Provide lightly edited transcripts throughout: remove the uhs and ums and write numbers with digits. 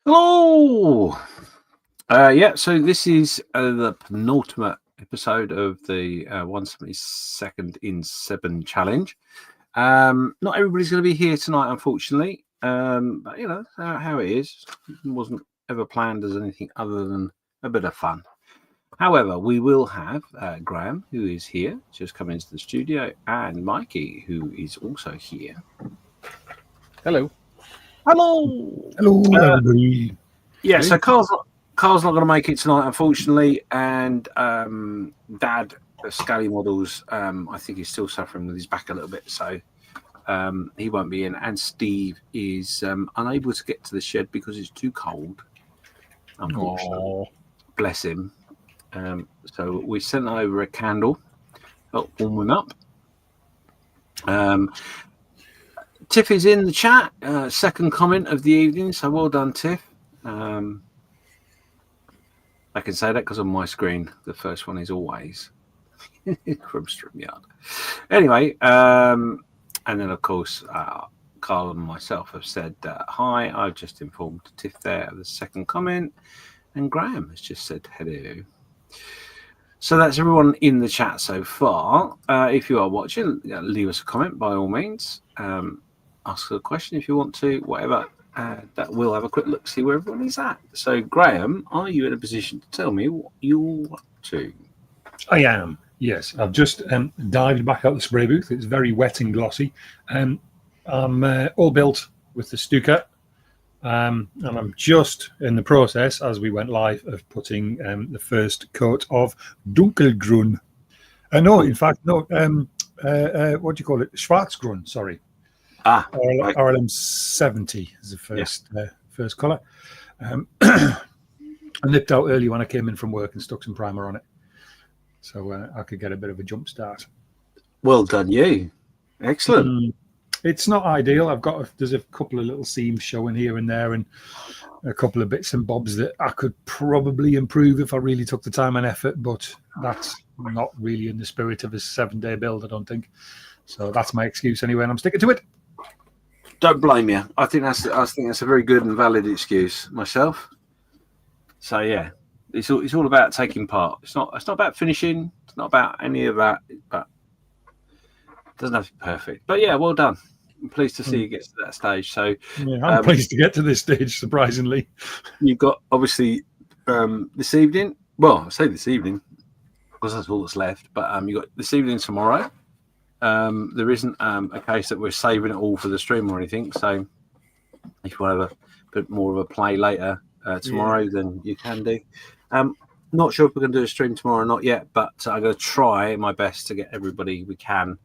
Hello. So this is the penultimate episode of the 172nd in 7 challenge. Not everybody's going to be here tonight, unfortunately. But you know how it is. It wasn't ever planned as anything other than a bit of fun. However, we will have Graham, who is here, just come into the studio, and Mikey, who is also here. Hello. Hello. Hello, everybody. Yeah, so Carl's not going to make it tonight, unfortunately, and Dad, Scally Models, I think he's still suffering with his back a little bit, so he won't be in. And Steve is unable to get to the shed because it's too cold, unfortunately. Aww. Bless him. So we sent over a candle, help warm him up. Tiff is in the chat, second comment of the evening, so well done, Tiff. I can say that because on my screen, the first one is always from Streamyard. Anyway, and then, of course, Carl and myself have said, hi, I've just informed Tiff there of the second comment, and Graham has just said hello. So that's everyone in the chat so far. If you are watching, leave us a comment by all means. Ask a question if you want to, whatever. That we'll have a quick look, see where everyone is at. So, Graham, are you in a position to tell me what you're up to? I am, yes. I've just dived back out the spray booth. It's very wet and glossy. I'm all built with the Stuka. And I'm just in the process, as we went live, of putting the first coat of Dunkelgrün. In fact, what do you call it? Schwarzgrün, sorry. RLM 70 is the first colour. I nipped out early when I came in from work and stuck some primer on it, so I could get a bit of a jump start. Well done, you. Excellent. It's not ideal. There's a couple of little seams showing here and there, and a couple of bits and bobs that I could probably improve if I really took the time and effort. But that's not really in the spirit of a 7-day build, I don't think. So that's my excuse anyway, and I'm sticking to it. Don't blame you. I think that's a very good and valid excuse myself. So yeah, it's all about taking part. It's not about finishing. It's not about any of that. But it doesn't have to be perfect. But yeah, well done. I'm pleased to see you get to that stage. So yeah, I'm pleased to get to this stage. Surprisingly, you've got obviously this evening. Well, I say this evening because that's all that's left. But you got this evening, tomorrow. There isn't a case that we're saving it all for the stream or anything. So if you want to have a bit more of a play later tomorrow, then you can do. Not sure if we're going to do a stream tomorrow or not yet, but I'm going to try my best to get everybody we can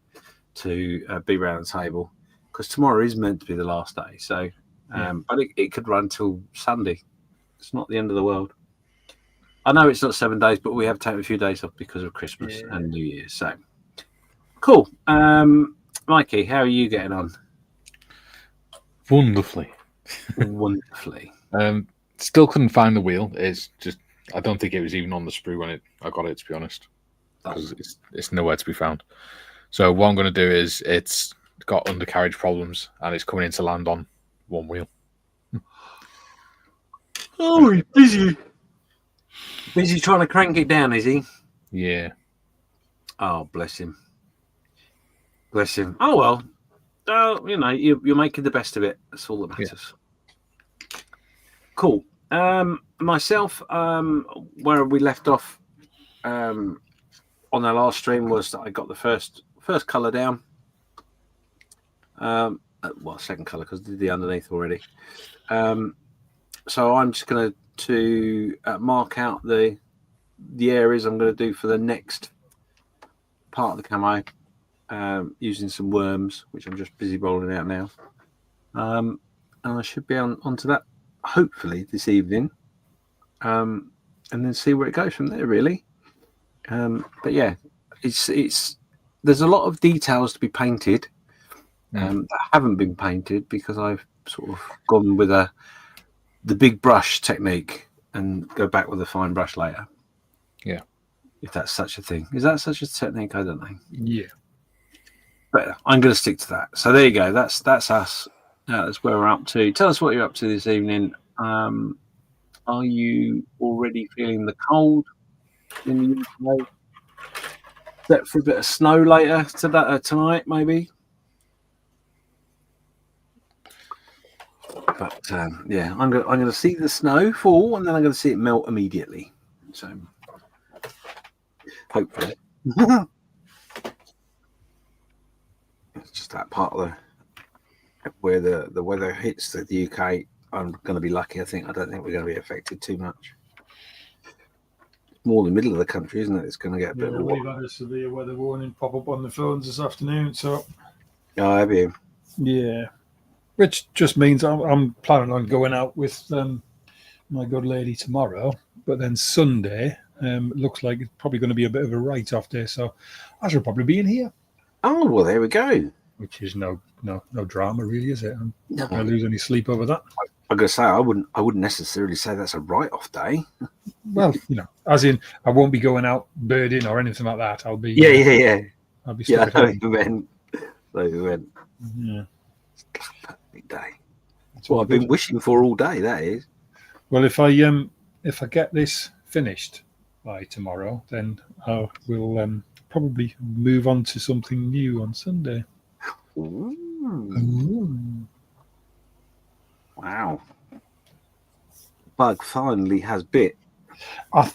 to be around the table, because tomorrow is meant to be the last day. So, but it could run till Sunday. It's not the end of the world. I know it's not 7 days, but we have taken a few days off because of Christmas and New Year's. So. Cool. Mikey, how are you getting on? Wonderfully. Wonderfully. Still couldn't find the wheel. It's just, I don't think it was even on the sprue when I got it, to be honest. Because it's nowhere to be found. So what I'm going to do is, it's got undercarriage problems and it's coming in to land on one wheel. Oh, he's busy. Busy trying to crank it down, is he? Yeah. Oh, bless him. Bless him. Oh, well. You know, you're making the best of it. That's all that matters. Yeah. Cool. Myself, where we left off on our last stream was that I got the first colour down. Second colour, because I did the underneath already. So I'm just going to mark out the areas I'm going to do for the next part of the camo. Using some worms, which I'm just busy rolling out now. And I should be onto that hopefully this evening. And then see where it goes from there, really. But yeah, there's a lot of details to be painted that haven't been painted because I've sort of gone with the big brush technique and go back with a fine brush later. Yeah. If that's such a thing. Is that such a technique? I don't know. Yeah. But I'm going to stick to that. So there you go. That's us. That's where we're up to. Tell us what you're up to this evening. Are you already feeling the cold in the UK? Set for a bit of snow later tonight, maybe. But yeah, I'm gonna see the snow fall, and then I'm gonna see it melt immediately. So hopefully, it's just that part of where the weather hits the UK. I'm going to be lucky. I don't think we're going to be affected too much. More the middle of the country, isn't it? It's going to get a bit. We've had a severe weather warning pop up on the phones this afternoon. So, oh, have you? Yeah, which just means I'm planning on going out with my good lady tomorrow, but then Sunday looks like it's probably going to be a bit of a write-off day. So, I should probably be in here. Oh well, there we go. Which is no drama, really, is it? I'm not going to lose any sleep over that. I'm going to say I wouldn't necessarily say that's a write-off day. Well, as in I won't be going out birding or anything like that. I'll be I'll be stuck at home. Yeah. It's a perfect day. That's what I've been wishing for all day. That is. Well, if I get this finished by tomorrow, then I will probably move on to something new on Sunday. Ooh. Wow. Bug finally has bit. I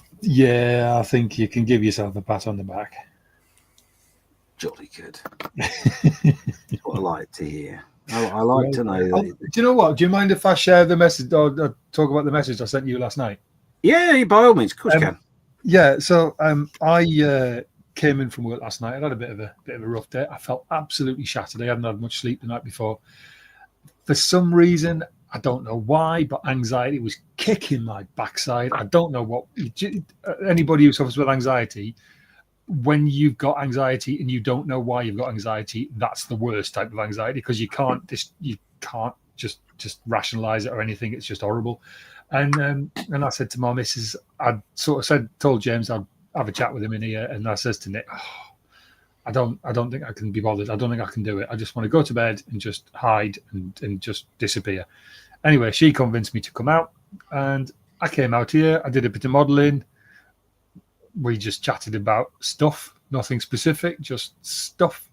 think you can give yourself a pat on the back. Jolly good. That's what I like to hear. I like to know that. Do you know what? Do you mind if I share the message or talk about the message I sent you last night? Yeah, by all means, of course you can. Yeah, so I came in from work last night. I had a bit of a rough day. I felt absolutely shattered. I hadn't had much sleep the night before. For some reason, I don't know why, but anxiety was kicking my backside. I don't know what. Anybody who suffers with anxiety, when you've got anxiety and you don't know why you've got anxiety, that's the worst type of anxiety because you can't just rationalize it or anything. It's just horrible. And I said to my missus, I sort of told James I'd have a chat with him in here, and I says to Nick, I don't think I can be bothered. I don't think I can do it. I just want to go to bed and just hide and just disappear. Anyway, she convinced me to come out, and I came out here. I did a bit of modelling. We just chatted about stuff, nothing specific, just stuff,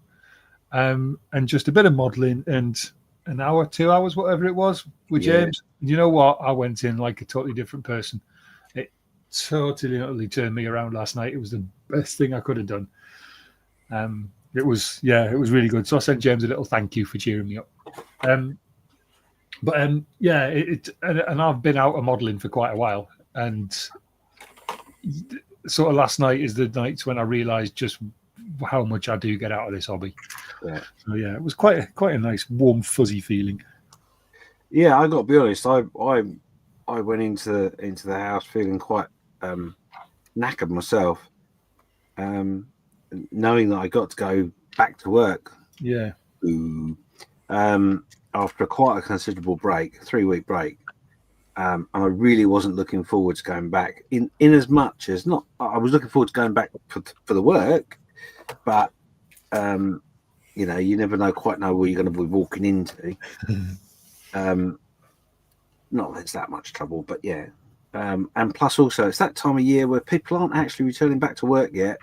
and just a bit of modelling and an hour, 2 hours, whatever it was, with James. And you know what? I went in like a totally different person. It totally, utterly turned me around last night. It was the best thing I could have done. It was really good. So I sent James a little thank you for cheering me up. And I've been out of modelling for quite a while, and sort of last night is the nights when I realised just how much I do get out of this hobby. Yeah. So yeah, it was quite a nice, warm, fuzzy feeling. Yeah, I got to be honest. I went into the house feeling quite knackered myself, knowing that I got to go back to work. Yeah. After quite a considerable break, 3-week break, and I really wasn't looking forward to going back. In as much as not, I was looking forward to going back for the work, but you never quite know what you're going to be walking into. Not that it's that much trouble, but yeah. And plus, also, it's that time of year where people aren't actually returning back to work yet.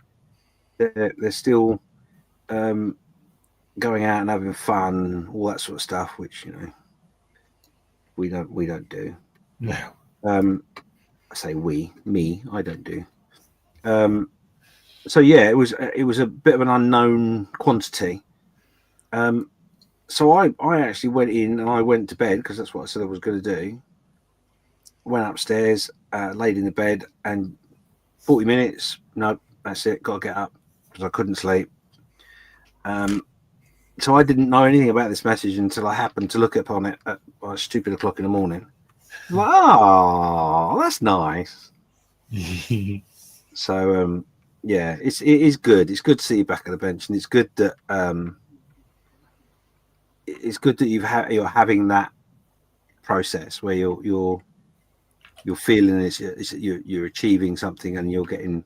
They're still going out and having fun, all that sort of stuff, which we don't do. No. I say me, I don't do. So yeah, it was a bit of an unknown quantity. So I actually went in and I went to bed because that's what I said I was going to do. Went upstairs, laid in the bed, and 40 minutes. No, that's it. Got to get up because I couldn't sleep. So I didn't know anything about this message until I happened to look upon it at stupid o'clock in the morning. Oh, that's nice. So yeah, it is good. It's good to see you back on the bench, and it's good that you're having that process where you're feeling you're achieving something and you're getting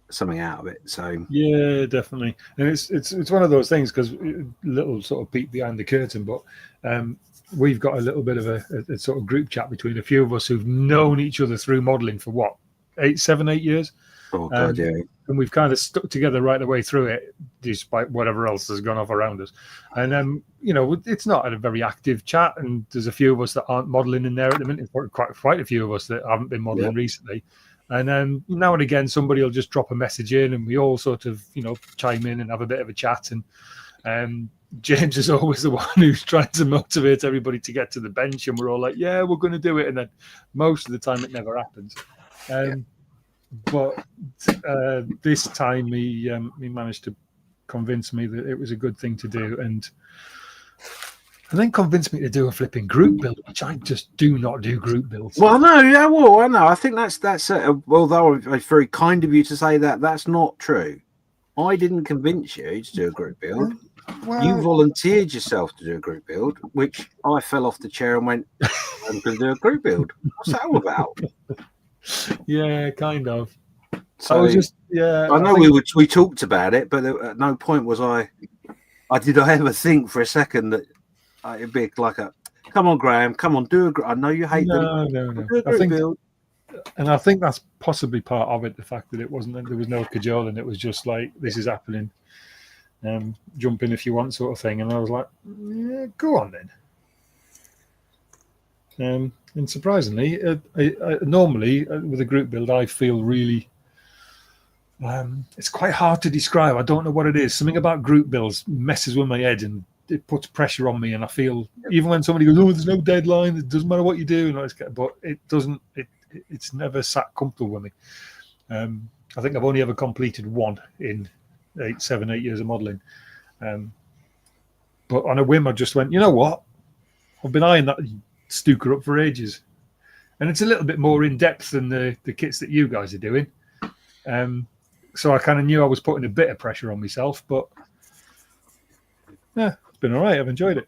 something out of it. So yeah, definitely. And it's one of those things, because little sort of peek behind the curtain, but we've got a little bit of a sort of group chat between a few of us who've known each other through modelling for what, 8 years. Oh God, yeah. And we've kind of stuck together right the way through it, despite whatever else has gone off around us. And it's not a very active chat, and there's a few of us that aren't modelling in there at the minute. Quite a few of us that haven't been modelling recently. And now and again, somebody will just drop a message in, and we all sort of chime in and have a bit of a chat. And James is always the one who's trying to motivate everybody to get to the bench, and we're all like, yeah, we're going to do it. And then most of the time it never happens. But this time he managed to convince me that it was a good thing to do, and then convinced me to do a flipping group build, which I just do not do group builds. Well, no, yeah, well, I know. I think that's although it's very kind of you to say that, that's not true. I didn't convince you to do a group build. Well, You volunteered yourself to do a group build, which I fell off the chair and went, I'm going to do a group build. What's that all about? yeah, kind of. So I was just, yeah. I know we talked about it, but at no point was I ever think for a second that it'd be like come on, Graham, come on, do a. I know you hate them. No. Do a group build. And I think that's possibly part of it. The fact that there was no cajoling. It was just like, this is happening. Jump in if you want, sort of thing. And I was like, yeah, go on then. And surprisingly, I normally with a group build, I feel really. It's quite hard to describe. I don't know what it is. Something about group builds messes with my head, and it puts pressure on me. And I feel, even when somebody goes, "Oh, there's no deadline. It doesn't matter what you do," but it doesn't. It's never sat comfortable with me. I think I've only ever completed one in 8 years of modelling. But on a whim, I just went, you know what? I've been eyeing that Stuka up for ages, and it's a little bit more in depth than the kits that you guys are doing. So I kind of knew I was putting a bit of pressure on myself, but yeah, it's been all right. I've enjoyed it.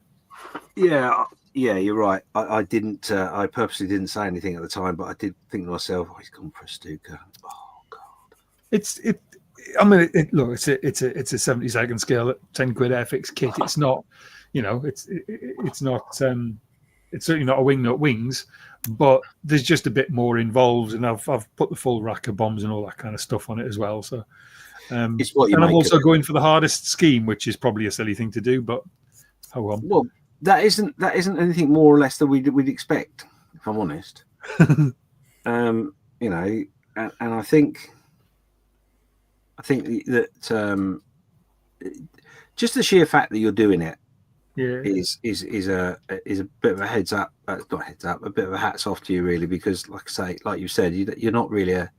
Yeah, you're right. I didn't. I purposely didn't say anything at the time, but I did think to myself, "Oh, he's gone for a Stuka." Oh God! I mean, look, it's a 70-second scale at 10 quid Airfix kit. It's not, it's not. It's certainly not a wing nut wings, but there's just a bit more involved, and I've put the full rack of bombs and all that kind of stuff on it as well. So, it's what you and I'm make also of it. going for the hardest scheme, which is probably a silly thing to do, but oh well. Well, that isn't anything more or less than we'd expect, if I'm honest. And I think that just the sheer fact that you're doing it. Yeah, is a bit of a heads up, not heads up, a bit of a hats off to you, really, because like you said, you're not really a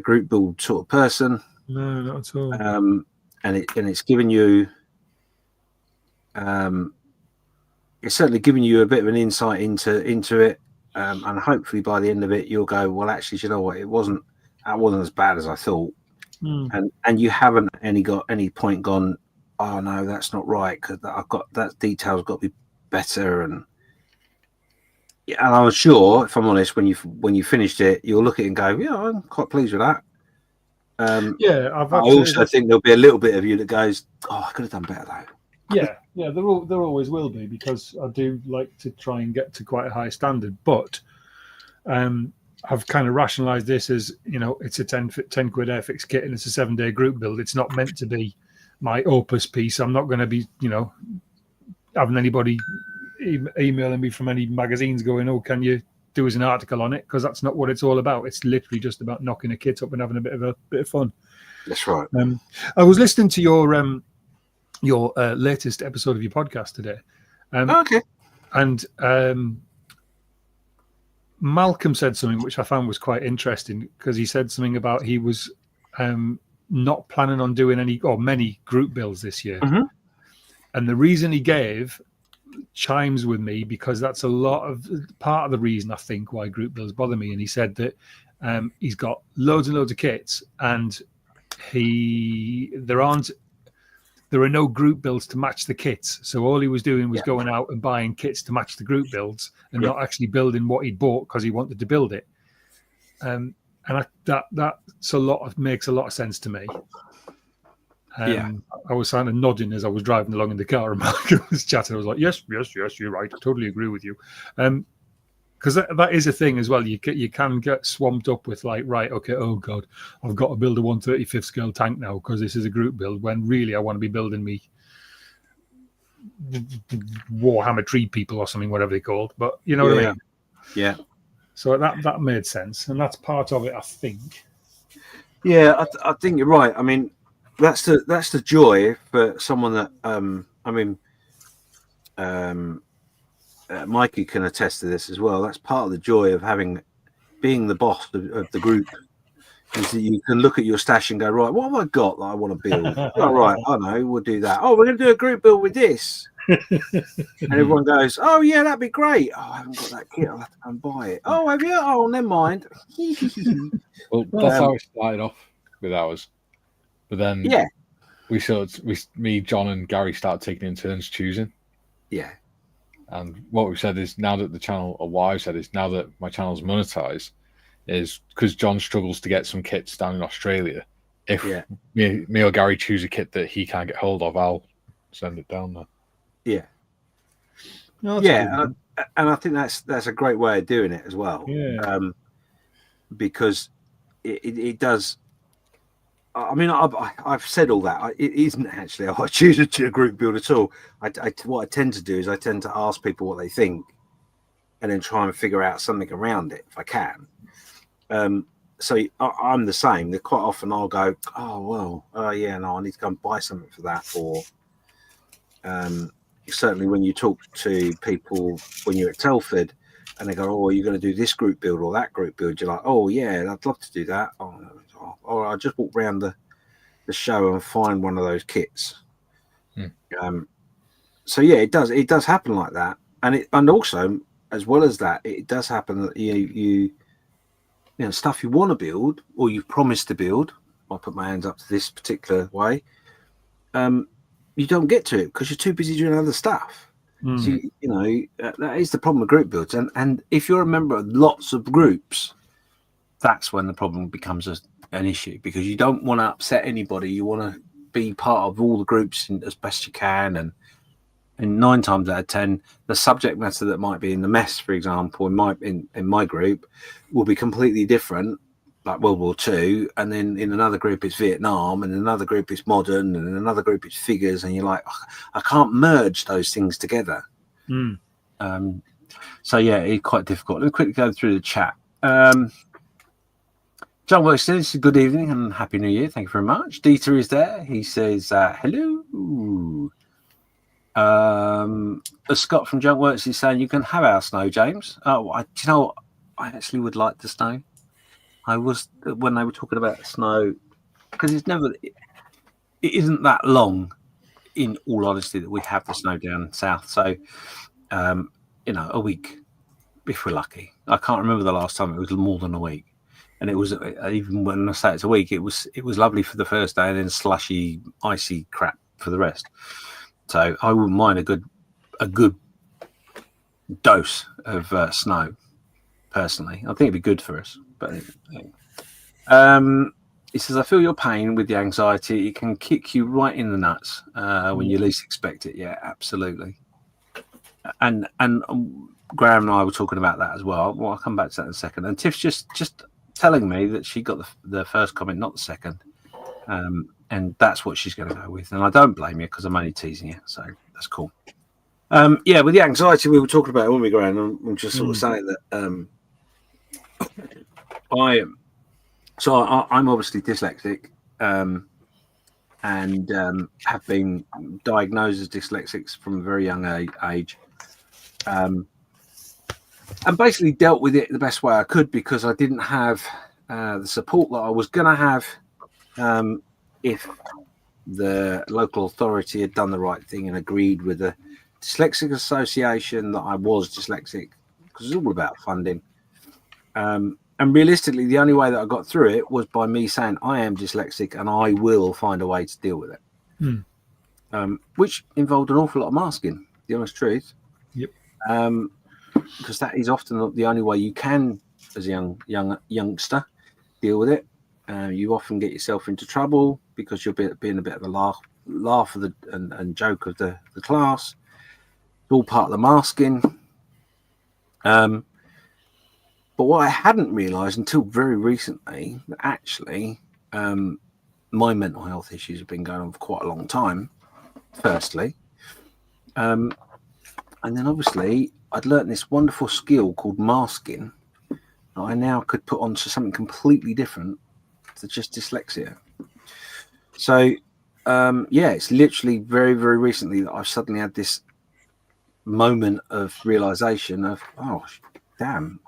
group build sort of person. No, not at all. And it's given you, it's certainly given you a bit of an insight into it, and hopefully by the end of it, you'll go, well, actually, you know what, that wasn't as bad as I thought, and you haven't got any point gone, oh no, that's not right, because I've got that detail's got to be better, and I'm sure, if I'm honest, when you finished it, you'll look at it and go, yeah, I'm quite pleased with that. Yeah, I also think there'll be a little bit of you that goes, oh, I could have done better though. Yeah, there always will be, because I do like to try and get to quite a high standard, but I've kind of rationalised this as, it's a 10 quid Airfix kit and it's a 7-day group build. It's not meant to be my opus piece. I'm not going to be, having anybody emailing me from any magazines going, oh, can you do us an article on it? Because that's not what it's all about. It's literally just about knocking a kit up and having a bit of fun. That's right. I was listening to your latest episode of your podcast today. Okay. And Malcolm said something which I found was quite interesting, because he said something about he was not planning on doing many group builds this year. Mm-hmm. And the reason he gave chimes with me, because that's part of the reason I think why group builds bother me. And he said that he's got loads and loads of kits, and there are no group builds to match the kits. So all he was doing was going out and buying kits to match the group builds, and not actually building what he'd bought because he wanted to build it. And that makes a lot of sense to me. I was kind of nodding as I was driving along in the car, and Mark was chatting. I was like, yes, you're right. I totally agree with you. Because that is a thing as well. You can get swamped up with like, right, okay, oh God, I've got to build a 135th scale tank now because this is a group build, when really I want to be building me Warhammer Tree People or something, whatever they're called. But you know what I mean? Yeah. So that made sense, and that's part of it, I think. Yeah, I think you're right. I mean, that's the joy for someone that Mikey can attest to this as well. That's part of the joy of being the boss of the group, is that you can look at your stash and go, right, what have I got that I want to build? All right, I know, we'll do that. Oh, we're going to do a group build with this. And everyone goes, oh, yeah, that'd be great. Oh, I haven't got that kit. I'll have to go and buy it. Oh, have you? Oh, never mind. Well, that's how it started off with ours. But then me, John, and Gary started taking in turns choosing. Yeah. And what we've said is, now that the channel, or what I've said is, now that my channel's monetized, is because John struggles to get some kits down in Australia. If me or Gary choose a kit that he can't get hold of, I'll send it down there. Yeah. No, and I think that's a great way of doing it as well. Yeah. Because it does. I mean, I've said all that. It isn't actually I choose a group build at all. What I tend to do is I tend to ask people what they think, and then try and figure out something around it if I can. So I'm the same. That quite often I'll go, oh well, yeah, no, I need to go and buy something for that. Or certainly when you talk to people when you're at Telford, and they go, oh, you're going to do this group build or that group build, you're like, oh yeah, I'd love to do that. Or I just walk around the show and find one of those kits. So yeah, it does happen like that, and also as well as that, it does happen that you know stuff you want to build or you've promised to build. I'll put my hands up to this particular way. You don't get to it because you're too busy doing other stuff. So you know that is the problem with group builds, and if you're a member of lots of groups, that's when the problem becomes an issue, because you don't want to upset anybody. You want to be part of all the groups as best you can, and 9 times out of 10, the subject matter that might be in the mess, for example, in my group, will be completely different, like World War II, and then in another group it's Vietnam, and in another group it's modern, and in another group it's figures, and you're like, I can't merge those things together. So yeah, it's quite difficult. Let me quickly go through the chat. John Works says, good evening and Happy New Year. Thank you very much. Dieter is there. He says, hello. Scott from Junk Works is saying, you can have our snow, James. Oh, I actually would like the snow. I was, when they were talking about snow, because it isn't that long, in all honesty, that we have the snow down south. So, a week, if we're lucky. I can't remember the last time it was more than a week. And it was, even when I say it's a week, it was lovely for the first day and then slushy, icy crap for the rest. So I wouldn't mind a good dose of snow, personally. I think it'd be good for us. But he says, I feel your pain with the anxiety. It can kick you right in the nuts when you least expect it. Yeah, absolutely. And Graham and I were talking about that as well. Well, I'll come back to that in a second. And Tiff's just telling me that she got the first comment, not the second. And that's what she's going to go with. And I don't blame you, because I'm only teasing you. So that's cool. Yeah, with the anxiety we were talking about, when we go around, I'm just sort of saying that I'm obviously dyslexic and have been diagnosed as dyslexic from a very young age. And basically dealt with it the best way I could, because I didn't have the support that I was going to have if the local authority had done the right thing and agreed with the Dyslexic Association that I was dyslexic, because it's all about funding. And realistically, the only way that I got through it was by me saying I am dyslexic and I will find a way to deal with it, which involved an awful lot of masking, the honest truth. Yep. Because that is often the only way you can, as a youngster, deal with it. you often get yourself into trouble because you're being a bit of a laugh of and joke of the class. It's all part of the masking. But what I hadn't realised until very recently, that actually, my mental health issues have been going on for quite a long time, firstly. And then obviously I'd learnt this wonderful skill called masking that I now could put onto something completely different to just dyslexia. So, it's literally very, very recently that I've suddenly had this moment of realization of, oh, damn,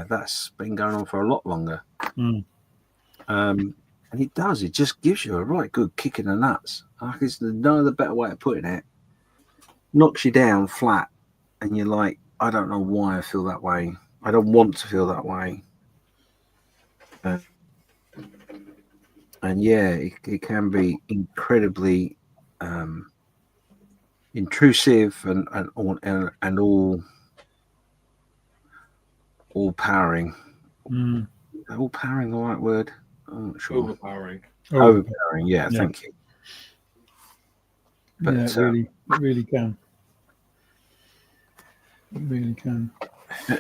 that's been going on for a lot longer. And it just gives you a right good kick in the nuts. Like, there's no other better way of putting it. Knocks you down flat, and you're like, I don't know why I feel that way. I don't want to feel that way. And it can be incredibly intrusive and all powering. All powering the right word? I'm not sure. Overpowering. Yeah, thank you. But it really can. It really can.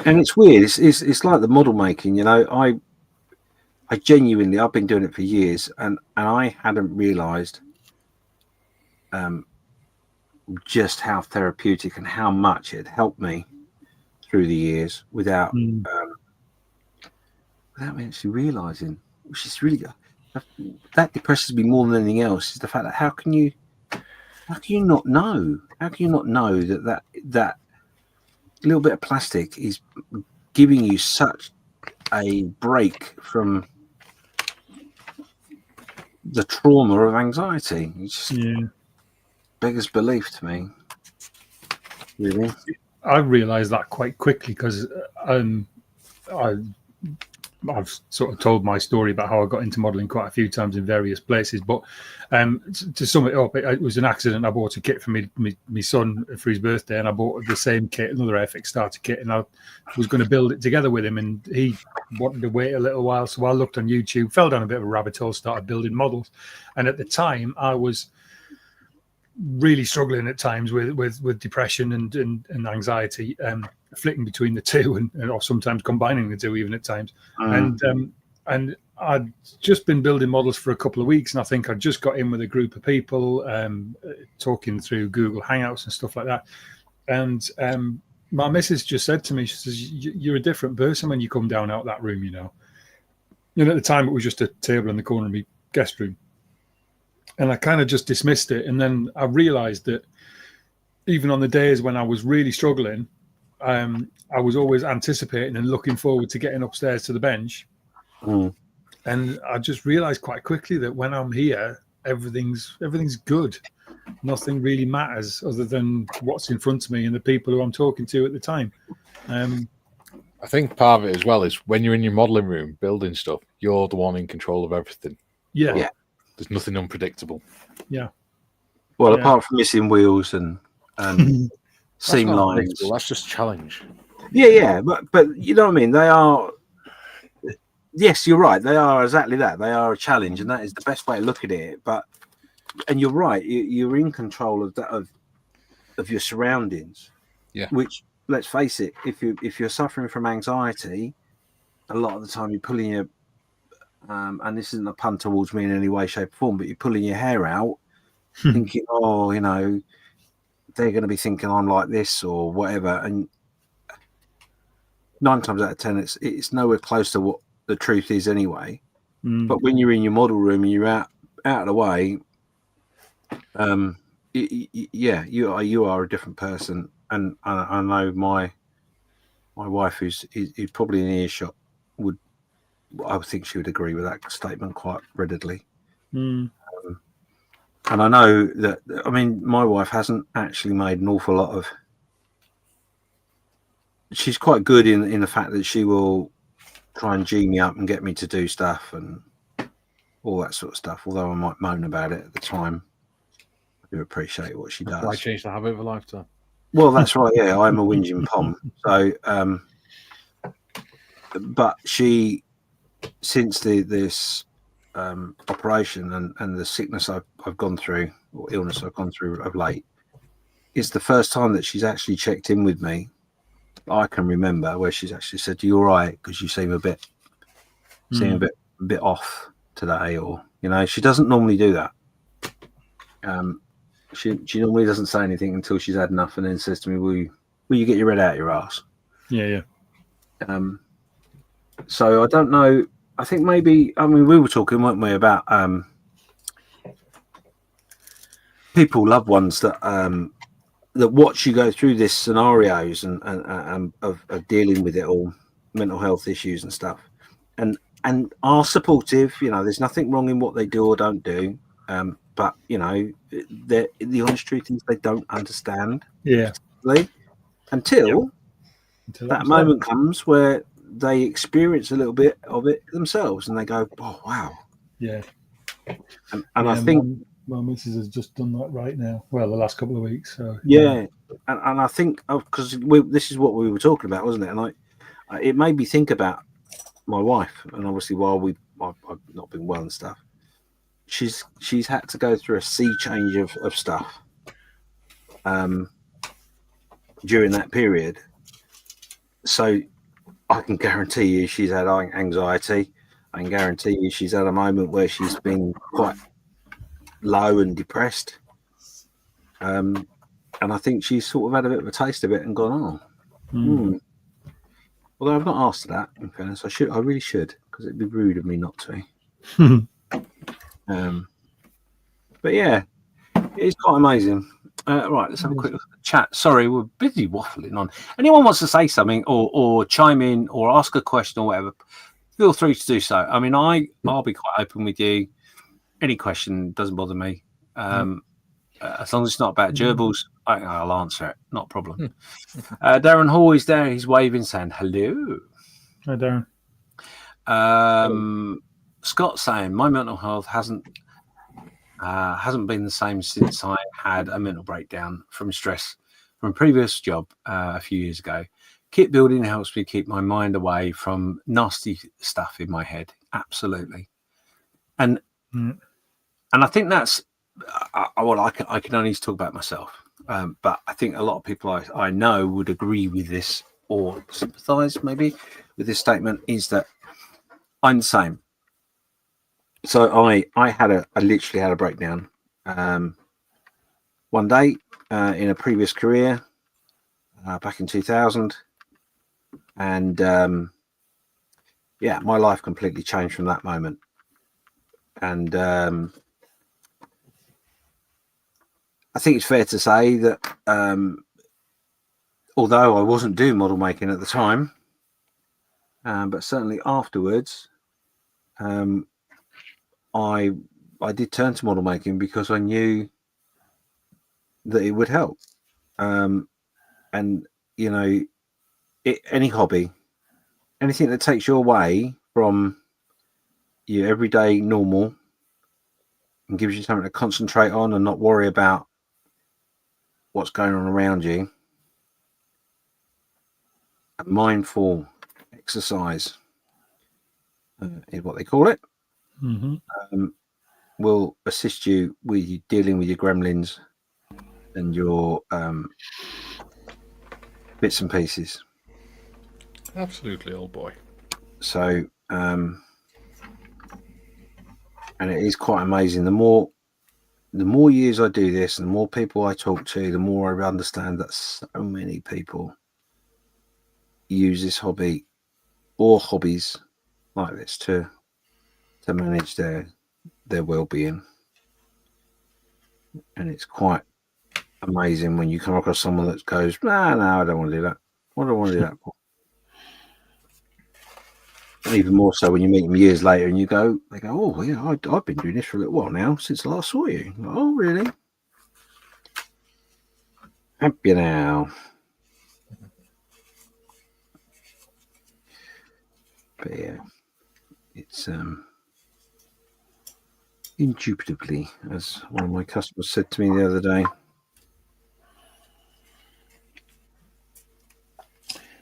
And it's weird. It's like the model making. You know, I genuinely, I've been doing it for years, and I hadn't realised just how therapeutic and how much it helped me through the years without me actually realising, which is really that depresses me more than anything else. Is the fact that how can you not know? How can you not know that little bit of plastic is giving you such a break from the trauma of anxiety? It's just beggars belief to me. Really, I realised that quite quickly because I've sort of told my story about how I got into modelling quite a few times in various places. But to sum it up, it was an accident. I bought a kit for my son for his birthday, and I bought the same kit, another Airfix starter kit, and I was going to build it together with him, and he wanted to wait a little while. So I looked on YouTube, fell down a bit of a rabbit hole, started building models. And at the time, I was really struggling at times with depression and anxiety, flicking between the two and or sometimes combining the two even at times. And I'd just been building models for a couple of weeks, and I think I'd just got in with a group of people talking through Google Hangouts and stuff like that. And my missus just said to me, she says, you're a different person when you come down out that room, you know. And at the time it was just a table in the corner of my guest room. And I kind of just dismissed it. And then I realized that even on the days when I was really struggling, I was always anticipating and looking forward to getting upstairs to the bench. And I just realized quite quickly that when I'm here, everything's good. Nothing really matters other than what's in front of me and the people who I'm talking to at the time. I think part of it as well is when you're in your modelling room building stuff, you're the one in control of everything. Yeah. There's nothing unpredictable. Yeah. Well, apart from missing wheels and seam lines. That's just challenge. Yeah. But you know what I mean? They are. Yes, you're right. They are exactly that. They are a challenge, and that is the best way to look at it. And you're right. You're in control of that of your surroundings. Yeah. Which, let's face it, if you're suffering from anxiety, a lot of the time you're pulling your and this isn't a pun towards me in any way, shape, or form, but you're pulling your hair out, thinking, oh, you know, they're going to be thinking I'm like this or whatever. And 9 times out of 10, it's nowhere close to what the truth is anyway. But when you're in your model room and you're out of the way, you are a different person. And I know my wife, who's probably in earshot, I would think she would agree with that statement quite readily. And I know that, I mean, my wife hasn't actually made an awful lot of. She's quite good in the fact that she will try and G me up and get me to do stuff and all that sort of stuff. Although I might moan about it at the time, I do appreciate what she does. Why change the habit of a lifetime? Well, that's right. Yeah, I'm a whinging pom. So, but she since this operation and the sickness I've gone through, or illness I've gone through of late, it's the first time that she's actually checked in with me. I can remember where she's actually said, "You all right? Because you seem a bit off today," or she doesn't normally do that. She normally doesn't say anything until she's had enough, and then says to me, "Will you get your head out of your ass?" Yeah. So I don't know. I think maybe, we were talking, weren't we, about people, loved ones that watch you go through these scenarios and of dealing with it all, mental health issues and stuff, and are supportive. There's nothing wrong in what they do or don't do, but the honest truth is they don't understand. Yeah. Until that moment comes where they experience a little bit of it themselves, and they go, "Oh wow!" Yeah. And I think my missus has just done that right now. Well, the last couple of weeks. So yeah. And I think, because this is what we were talking about, wasn't it? And it made me think about my wife, and obviously while I've not been well and stuff, she's had to go through a sea change of stuff during that period. So I can guarantee you she's had anxiety. I can guarantee you she's had a moment where she's been quite low and depressed. And I think she's sort of had a bit of a taste of it and gone, Although I've not asked her that, in fairness. I really should, because it'd be rude of me not to. But yeah, it's quite amazing. Right, let's have a quick look at the chat. Sorry, we're busy waffling on. Anyone wants to say something or chime in or ask a question or whatever, feel free to do so. I mean, I'll be quite open with you. Any question doesn't bother me. As long as it's not about gerbils, I'll answer it. Not a problem. Darren Hall is there. He's waving, saying hello. Hi, Darren. Scott saying my mental health hasn't been the same since I had a mental breakdown from stress from a previous job a few years ago. Kit building helps me keep my mind away from nasty stuff in my head. Absolutely. And I think that's I can only talk about myself, but I think a lot of people I know would agree with this or sympathise maybe with this statement, is that I'm the same. So I literally had a breakdown one day in a previous career back in 2000, and my life completely changed from that moment. And I think it's fair to say that although I wasn't doing model making at the time, but certainly afterwards, I did turn to model making because I knew that it would help. And any hobby, anything that takes you away from your everyday normal and gives you something to concentrate on and not worry about what's going on around you. A mindful exercise is what they call it. Will assist you with dealing with your gremlins and your bits and pieces. Absolutely, old boy. So and it is quite amazing. The more years I do this and the more people I talk to, the more I understand that so many people use this hobby or hobbies like this to manage their well-being. And it's quite amazing when you come across someone that goes, no, I don't want to do that. What do I want to do that for? And even more so when you meet them years later and they go, oh yeah, I've been doing this for a little while now since I last saw you. Oh really? Have you now? But yeah, it's indubitably, as one of my customers said to me the other day.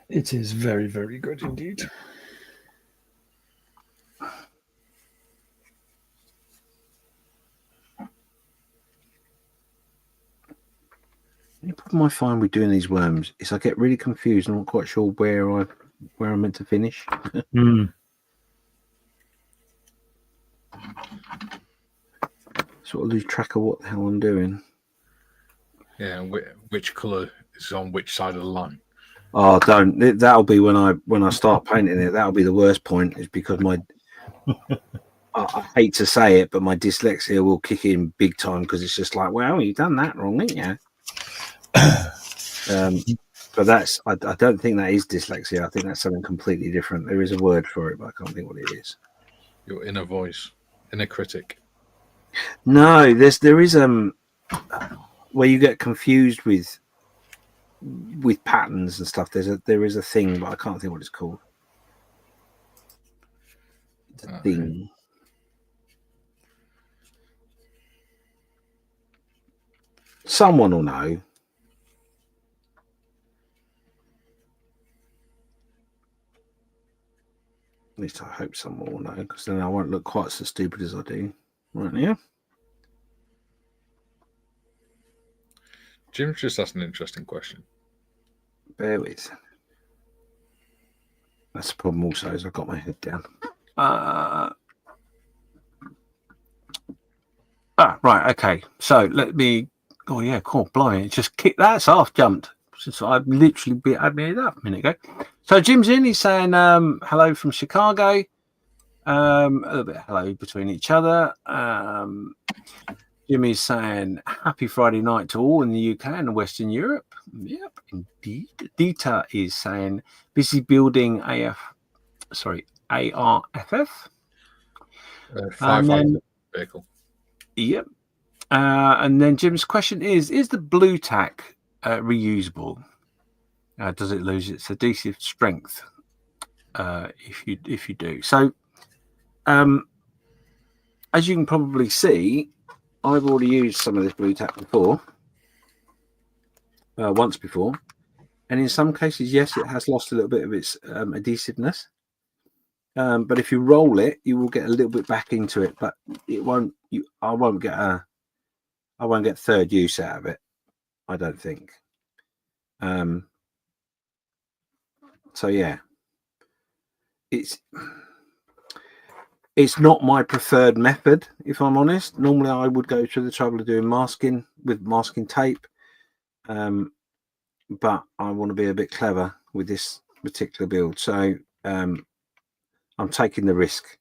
It is very, very good indeed. The problem I find with doing these worms is I get really confused. I'm not quite sure where I'm meant to finish. Sort of lose track of what the hell I'm doing. Yeah, and which colour is on which side of the line? Oh, don't. That'll be when I start painting it. That'll be the worst point. Is because I hate to say it, but my dyslexia will kick in big time because it's just like, well, you've done that wrong, ain't you? But I don't think that is dyslexia. I think that's something completely different. There is a word for it, but I can't think what it is. Your inner voice, inner critic. No, there is where you get confused with patterns and stuff. There is a thing, but I can't think what it's called. It's a thing. Someone will know. At least I hope someone will know, because then I won't look quite so stupid as I do right now. Jim's just asked an interesting question. Bear with. That's the problem also, is I've got my head down. Right, okay. So let me... Oh, yeah, cool. Blimey, just kick that off, jumped. Since I've literally had me up a minute ago. So Jim's in, he's saying hello from Chicago. A little bit hello between each other. Jimmy's saying happy Friday night to all in the UK and Western Europe. Yep, indeed. Dita is saying busy building ARFF. Firefighter vehicle. Yep. And then Jim's question is the blue tack reusable? Does it lose its adhesive strength if you do? So, as you can probably see, I've already used some of this blue tack before, once before, and in some cases, yes, it has lost a little bit of its adhesiveness. But if you roll it, you will get a little bit back into it, but it won't. I won't get third use out of it, I don't think. So yeah, it's not my preferred method, if I'm honest. Normally I would go through the trouble of doing masking with masking tape, but I want to be a bit clever with this particular build, so I'm taking the risk.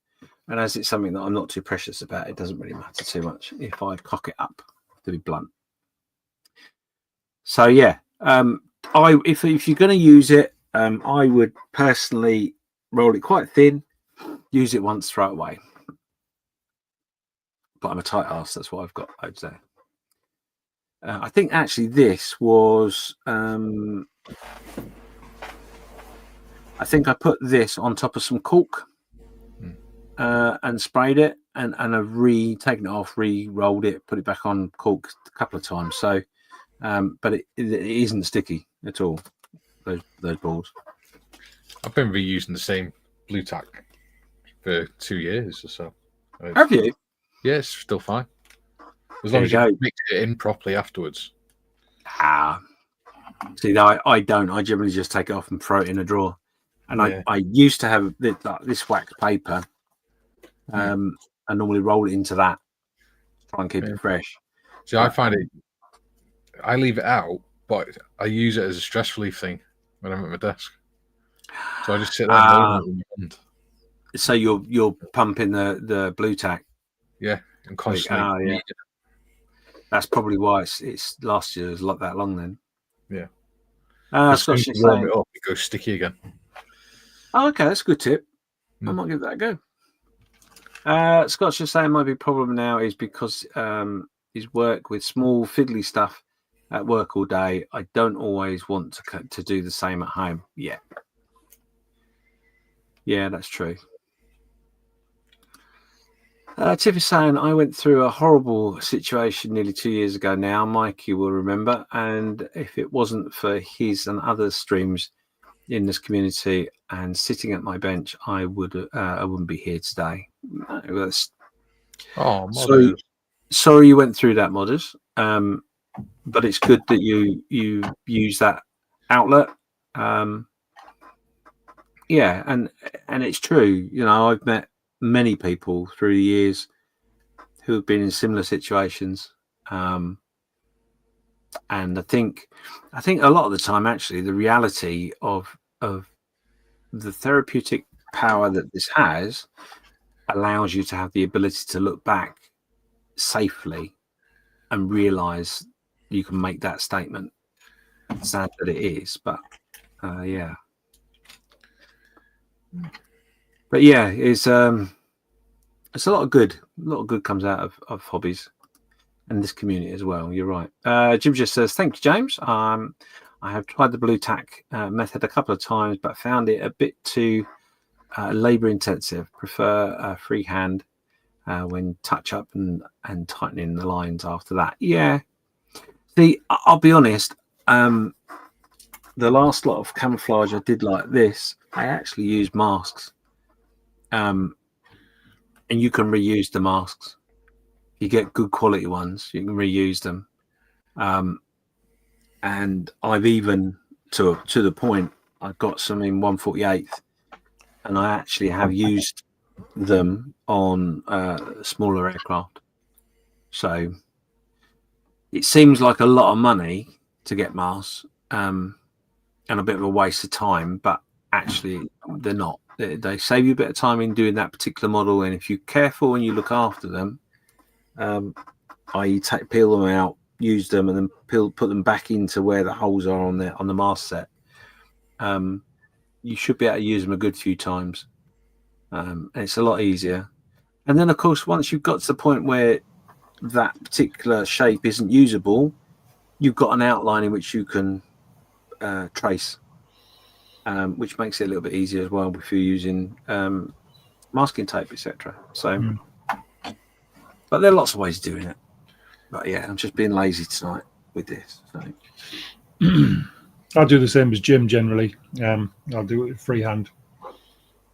And as it's something that I'm not too precious about, it doesn't really matter too much if I cock it up, to be blunt. So yeah, if you're going to use it, I would personally roll it quite thin, use it once, throw it away. But I'm a tight ass, that's what I've got over there. I think actually this was, I think I put this on top of some cork and sprayed it, and I've taken it off, re-rolled it, put it back on cork a couple of times. So, but it isn't sticky at all, those balls. I've been reusing the same blue tack for 2 years or so. Have you? Yeah, it's still fine. As long as you mix it in properly afterwards. See, no, I don't. I generally just take it off and throw it in a drawer. And I used to have this wax paper. I normally roll it into that, try and keep it fresh. See, I find it, I leave it out, but I use it as a stress relief thing when I'm at my desk. So I just sit there and in my hand. So you're pumping the blue tack. Yeah, and constantly. That's probably why it's last year was that long then. Yeah. Scotch is warm saying, it up, it goes sticky again. Oh, okay, that's a good tip. I might give that a go. Scott's just saying my big problem now is because his work with small fiddly stuff at work all day. I don't always want to do the same at home. Yeah, that's true. Tiff is saying I went through a horrible situation nearly 2 years ago now. Mike, you will remember, and if it wasn't for his and other streams in this community and sitting at my bench, I wouldn't be here today. Sorry you went through that, modders. but it's good that you use that outlet. Yeah, and it's true. You know, I've met many people through the years who have been in similar situations, and I think a lot of the time, actually, the reality of the therapeutic power that this has allows you to have the ability to look back safely and realize you can make that statement. It's sad that it is, but yeah. But yeah, it's a lot of good. A lot of good comes out of hobbies and this community as well. You're right. Jim just says, "Thank you, James. I have tried the blue tack method a couple of times, but found it a bit too labor intensive. Prefer freehand when touch up and tightening the lines after that." Yeah. See, I'll be honest. The last lot of camouflage I did like this, I actually used masks. And you can reuse the masks. You get good quality ones, you can reuse them. And I've even to the point, I've got some in 1/48th, and I actually have used them on smaller aircraft. So it seems like a lot of money to get masks, and a bit of a waste of time, but actually they're not. They save you a bit of time in doing that particular model, and if you're careful and you look after them, i.e. peel them out, use them, and then put them back into where the holes are on the mask set, you should be able to use them a good few times, and it's a lot easier. And then, of course, once you've got to the point where that particular shape isn't usable, you've got an outline in which you can trace, which makes it a little bit easier as well if you're using masking tape, etc. So, but there are lots of ways of doing it. But yeah, I'm just being lazy tonight with this. So. I'll do the same as Jim generally. I'll do it freehand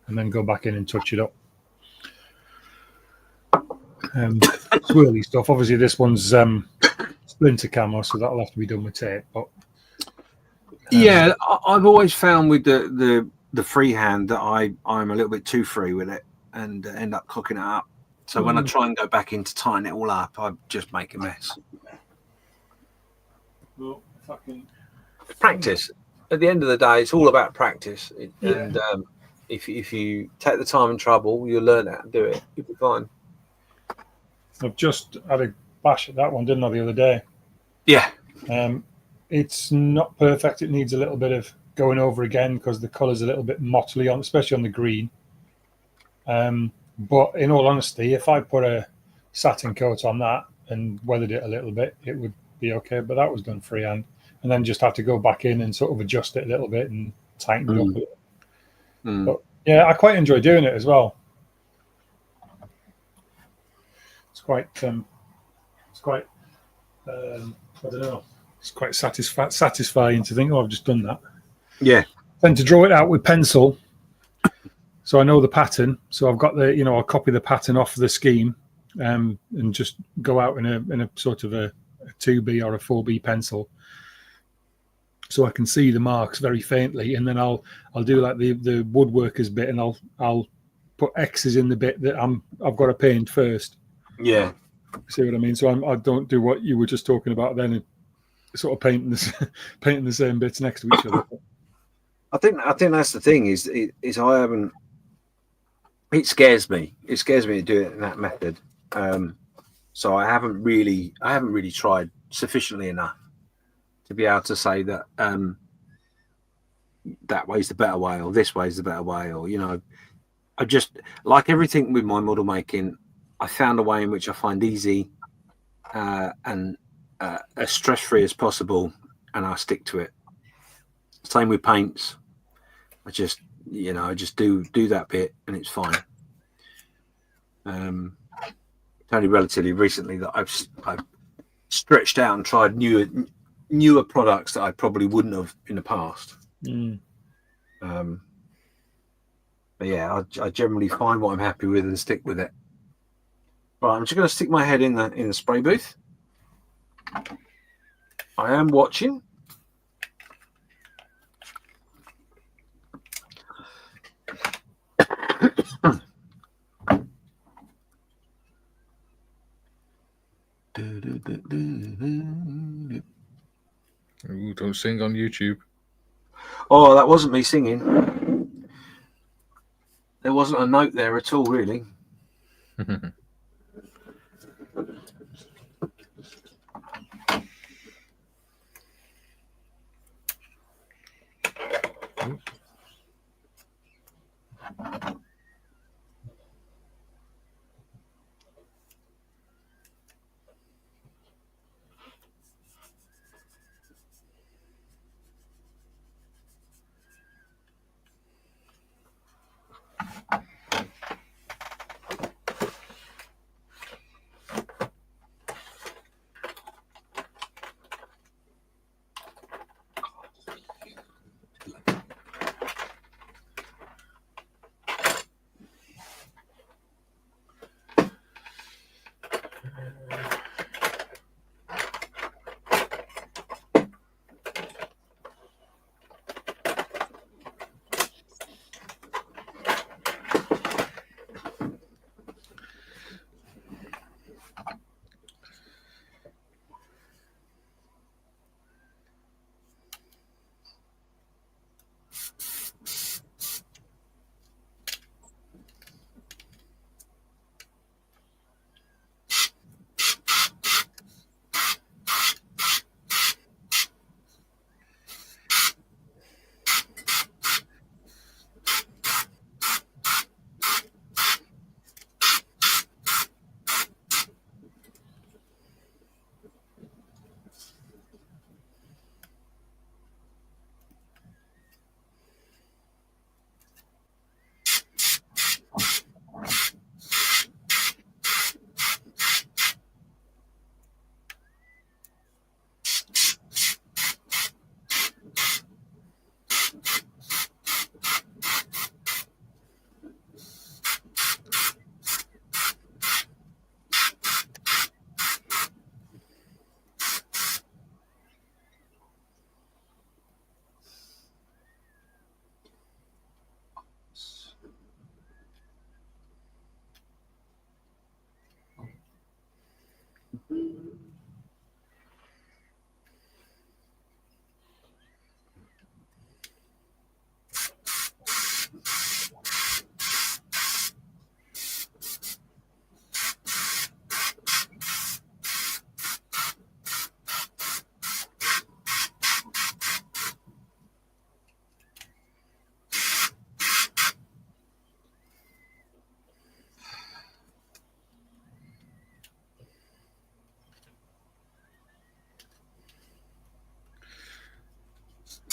and then go back in and touch it up. Swirly stuff. Obviously, this one's splinter camo, so that'll have to be done with tape. But yeah, I've always found with the freehand that I'm a little bit too free with it and end up cocking it up. So when I try and go back in to tighten it all up, I just make a mess. Well, fucking practice. At the end of the day, it's all about practice. And if you take the time and trouble, you'll learn how to do it. You'll be fine. I've just had a bash at that one, didn't I, the other day? Yeah. It's not perfect. It needs a little bit of going over again because the colour's a little bit mottly on, especially on the green. But in all honesty, if I put a satin coat on that and weathered it a little bit, it would be okay. But that was done freehand, and then just have to go back in and sort of adjust it a little bit and tighten it up a little. But yeah, I quite enjoy doing it as well. It's quite I don't know. It's quite satisfying to think, oh, I've just done that. Yeah. Then to draw it out with pencil. So I know the pattern. So I've got I'll copy the pattern off the scheme, and just go out in a sort of a 2B or a 4B pencil, so I can see the marks very faintly, and then I'll do like the woodworkers bit, and I'll put X's in the bit that I've got to paint first. Yeah. See what I mean? So I don't do what you were just talking about then, sort of painting the same bits next to each other. I think that's the thing is I haven't. It scares me. It scares me to do it in that method. So I haven't really tried sufficiently enough to be able to say that that way's the better way or this way's the better way, or I just, like everything with my model making, I found a way in which I find easy and as stress-free as possible, and I stick to it. Same with paints. I just do that bit and it's fine. It's only relatively recently that I've stretched out and tried newer products that I probably wouldn't have in the past. But yeah, I generally find what I'm happy with and stick with it. Right, I'm just going to stick my head in the spray booth. I am watching. Ooh, don't sing on YouTube. Oh, that wasn't me singing. There wasn't a note there at all, really.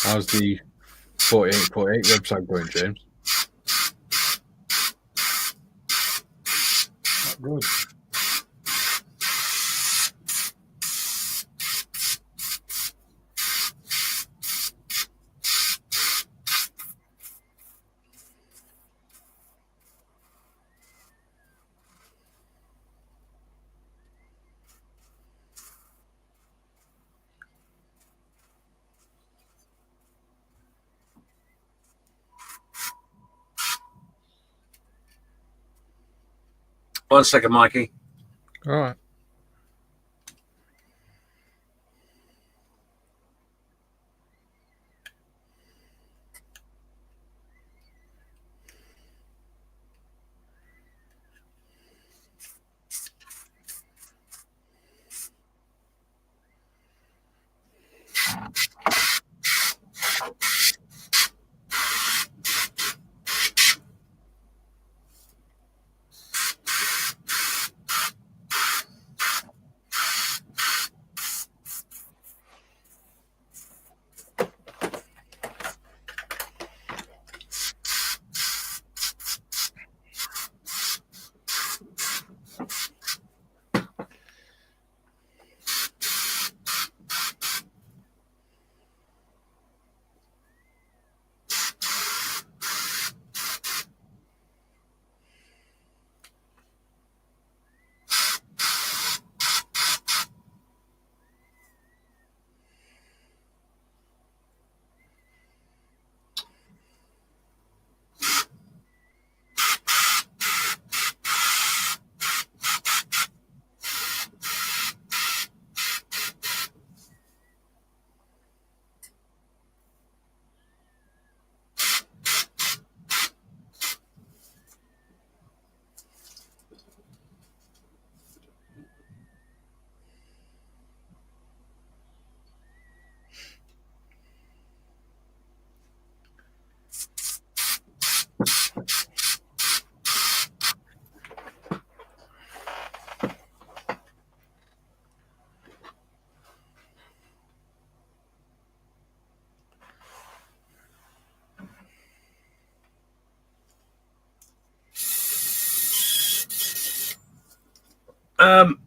How's the 4848 website going, James? Not good. One second, Mikey. All right.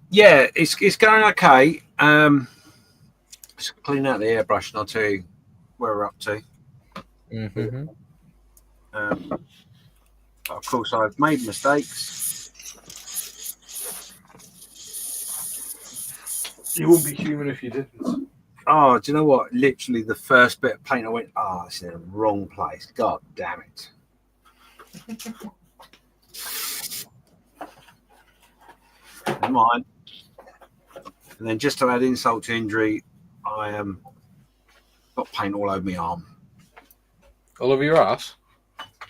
Yeah, it's going okay. Just clean out the airbrush and I'll tell you where we're up to. Mm-hmm. Of course, I've made mistakes. You wouldn't be human if you didn't. Oh, do you know what? Literally, the first bit of paint, I went, it's in the wrong place. God damn it. Never mind. And then just to add insult to injury, I got paint all over my arm. All over your ass?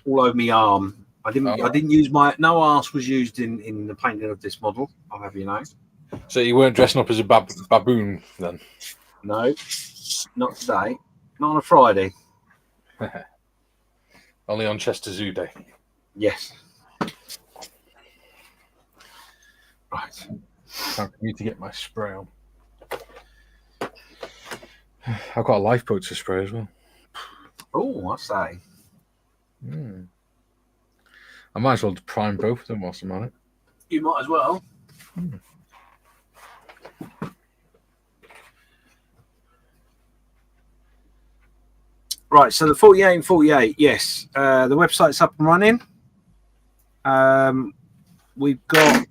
All over my arm. I didn't use no arse was used in the painting of this model, I'll have you know. So you weren't dressing up as a baboon then? No, not today. Not on a Friday. Only on Chester Zoo Day. Yes. Right. Time for me to get my spray on. I've got a lifeboat to spray as well. Oh, I say. I might as well prime both of them whilst I'm on it. You might as well. Right, so the 48 and 48, yes. The website's up and running. We've got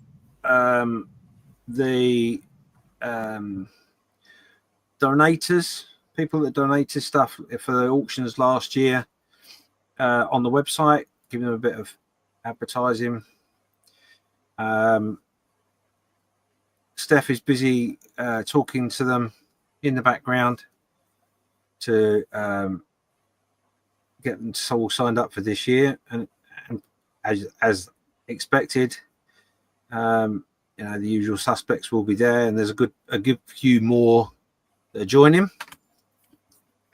the donators, people that donated stuff for the auctions last year on the website, giving them a bit of advertising. Steph is busy talking to them in the background to get them all signed up for this year, and as expected, the usual suspects will be there, and there's a good few more that are joining.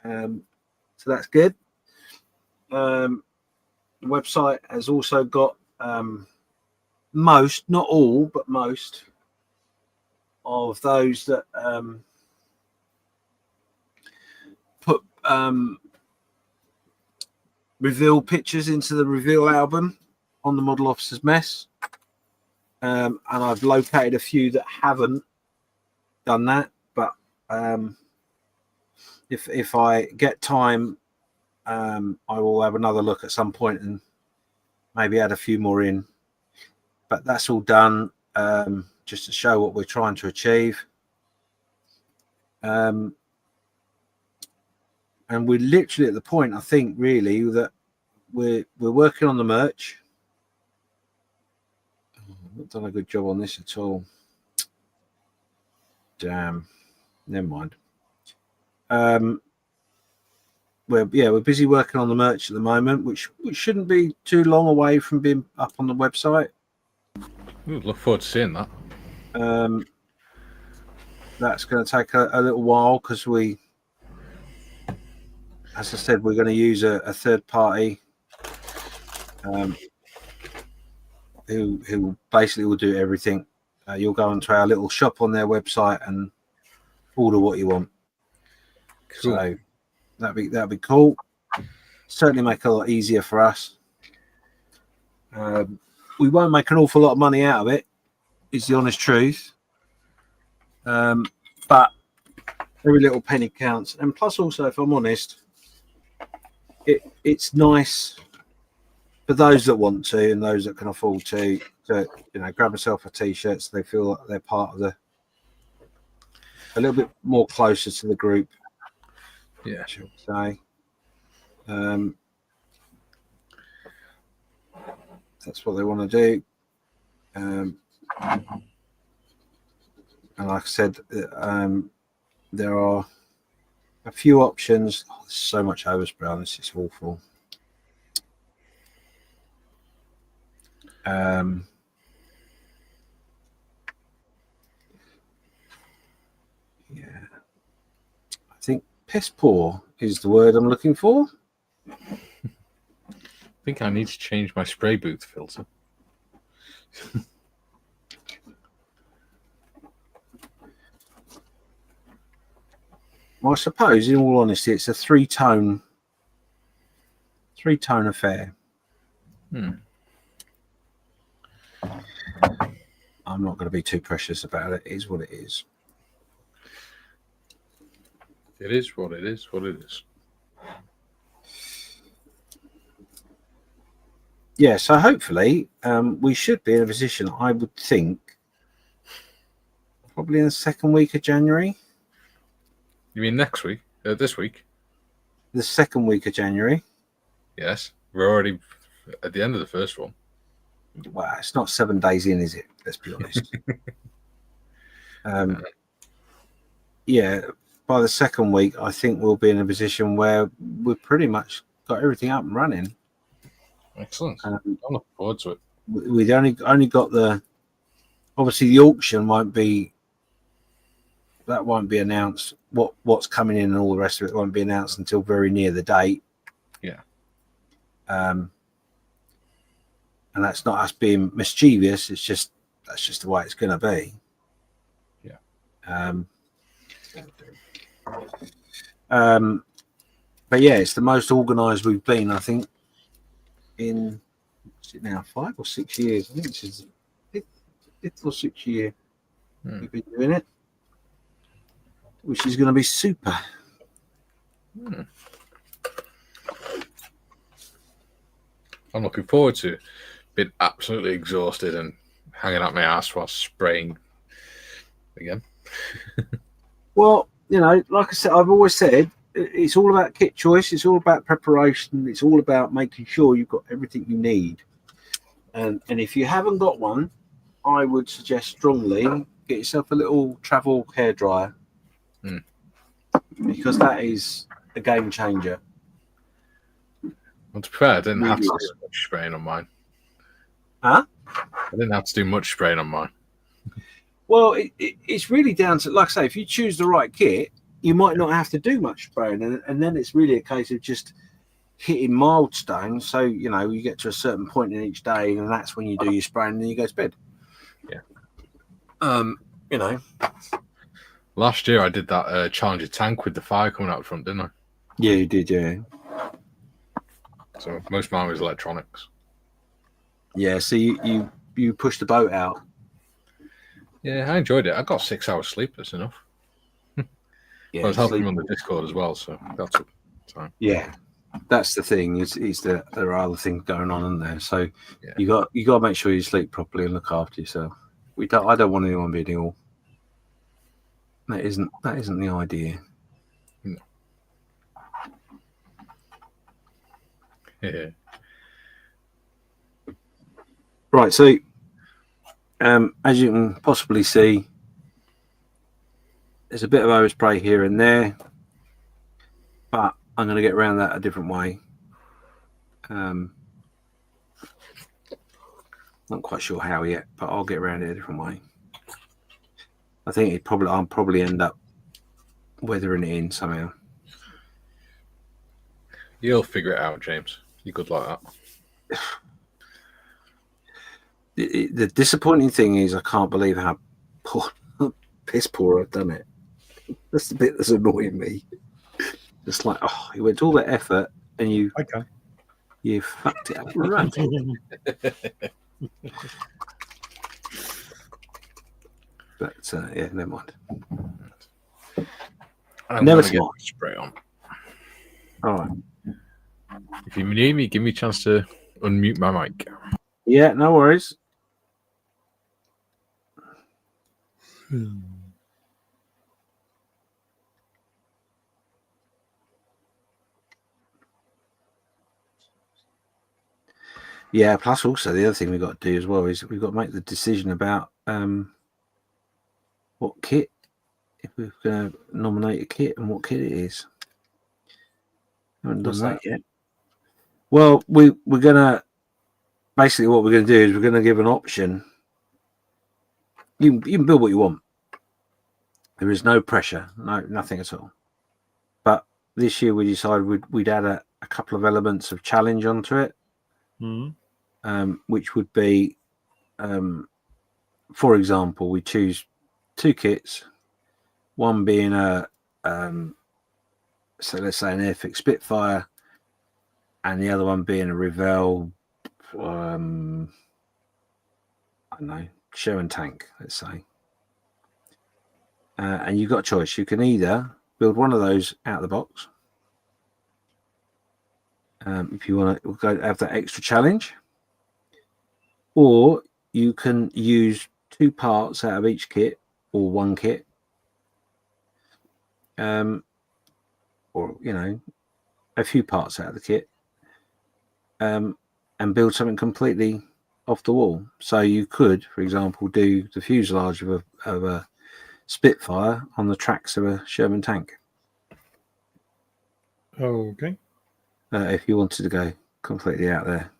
So that's good. The website has also got most, not all, but most of those that put reveal pictures into the reveal album on the Model Officer's Mess. And I've located a few that haven't done that, but if I get time, I will have another look at some point and maybe add a few more in. But that's all done just to show what we're trying to achieve. And we're literally at the point, I think, really, that we're working on the merch. I've not done a good job on this at all. Damn. Never mind. We're busy working on the merch at the moment, which shouldn't be too long away from being up on the website. Ooh, look forward to seeing that. That's going to take a little while because as I said, we're going to use a third party who basically will do everything. You'll go into our little shop on their website and order what you want. Cool. So that'd be cool. Certainly make it a lot easier for us. We won't make an awful lot of money out of it, is the honest truth. But every little penny counts. And plus also, if I'm honest, it's nice for those that want to and those that can afford to grab themselves a t-shirt so they feel like they're part of a little bit more closer to the group. Yeah, shall we say. That's what they want to do. And like I said, there are a few options. Oh, there's so much overspray on this, it's awful. Yeah, I think piss poor is the word I'm looking for. I think I need to change my spray booth filter. Well, I suppose, in all honesty, it's a three-tone affair. I'm not going to be too precious about it. It is what it is. It is what it is. What it is. Yeah, so hopefully we should be in a position, I would think, probably in the second week of January. You mean next week? This week? The second week of January. Yes. We're already at the end of the first one. Well, it's not 7 days in, is it? Let's be honest. Yeah, by the second week, I think we'll be in a position where we've pretty much got everything up and running. Excellent. I'm looking forward to it. We've only got obviously the auction won't be announced. What's coming in and all the rest of it won't be announced until very near the date. Yeah. And that's not us being mischievous. It's just that's just the way it's going to be. Yeah. But yeah, it's the most organised we've been, I think, in is it now 5 or 6 years. I think this is the fifth or 6th year we've been doing it, which is going to be super. I'm looking forward to it. Been absolutely exhausted and hanging out my ass while spraying again. Well, you know, like I said, I've always said it's all about kit choice. It's all about preparation. It's all about making sure you've got everything you need. And if you haven't got one, I would suggest strongly get yourself a little travel hairdryer because that is a game changer. Well, to be fair, I didn't have to do much spraying on mine. Huh? I didn't have to do much spraying on mine. Well, it's really down to, like I say, if you choose the right kit, you might not have to do much spraying, and then it's really a case of just hitting milestones. So you know, you get to a certain point in each day, and that's when you do your spraying, and then you go to bed. Yeah. You know, last year I did that Challenger tank with the fire coming out front, didn't I? Yeah, you did. Yeah. So most of mine was electronics. Yeah. So you pushed the boat out. Yeah, I enjoyed it. I got 6 hours sleep. That's enough. Yeah, I was helping on the Discord as well, so that's time. Yeah, that's the thing. Is that there are other things going on in there. So you got to make sure you sleep properly and look after yourself. I don't want anyone being ill. That isn't the idea. No. Yeah. Right. So, as you can possibly see, there's a bit of overspray here and there, but I'm going to get around that a different way. Not quite sure how yet, but I'll get around it a different way. I think I'll probably end up weathering it in somehow. You'll figure it out, James. You're good like that. The disappointing thing is I can't believe how piss poor I've done it. That's the bit that's annoying me. It's like, oh, you went to all that effort and you fucked it up. Right. But yeah, never mind. Never get spray on. All right. If you need me, give me a chance to unmute my mic. Yeah, no worries. Yeah, plus also the other thing we've got to do as well is we've got to make the decision about what kit, if we're going to nominate a kit and what kit it is. Haven't done that yet. Well, we're going to, basically what we're going to do is we're going to give an option. You can build what you want. There is no pressure, nothing at all. But this year we decided we'd add a couple of elements of challenge onto it. Which would be, for example, we choose 2 kits, one being so let's say an Airfix Spitfire, and the other one being a Revell, I don't know, Sherman tank, let's say, and you've got a choice. You can either build one of those out of the box, if you want to go have that extra challenge, or you can use 2 parts out of each kit or 1 kit, or a few parts out of the kit, and build something completely off the wall. So you could, for example, do the fuselage of a Spitfire on the tracks of a Sherman tank. Okay. If you wanted to go completely out there.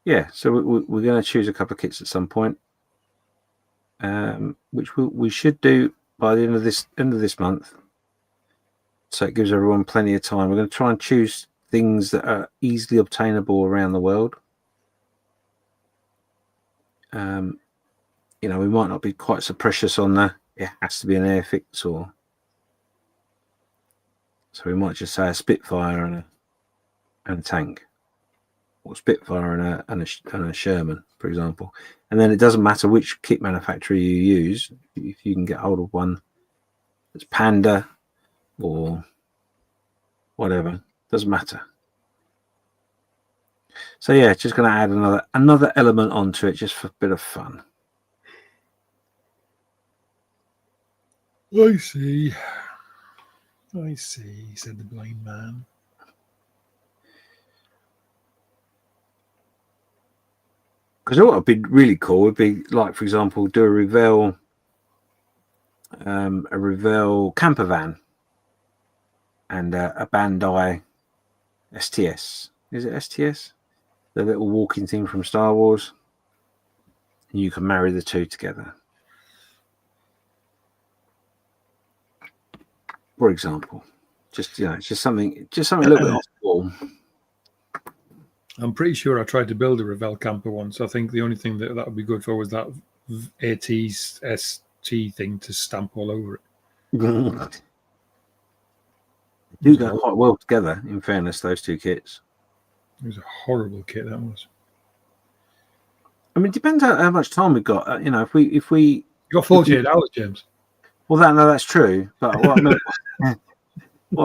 Yeah, so we're going to choose a couple of kits at some point, which we should do by the end of this month. So it gives everyone plenty of time. We're going to try and choose things that are easily obtainable around the world. We might not be quite so precious on it has to be an Airfix, or so we might just say a Spitfire and a tank, or Spitfire and a Sherman, for example. And then it doesn't matter which kit manufacturer you use. If you can get hold of one that's Panda or whatever, doesn't matter. So yeah, just going to add another element onto it, just for a bit of fun. I see, said the blind man. Because what would be really cool would be, like, for example, do a Revell camper van and a Bandai STS. Is it STS? The little walking thing from Star Wars. And you can marry the two together. For example, just something a little bit off the wall. I'm pretty sure I tried to build a Revell camper once. I think the only thing that would be good for was that AT-ST thing to stamp all over it. Do go quite well together, in fairness, those two kits. It was a horrible kit, that was. I mean, it depends how much time we've got. If we You got 48 hours, James. Well, that's true. But what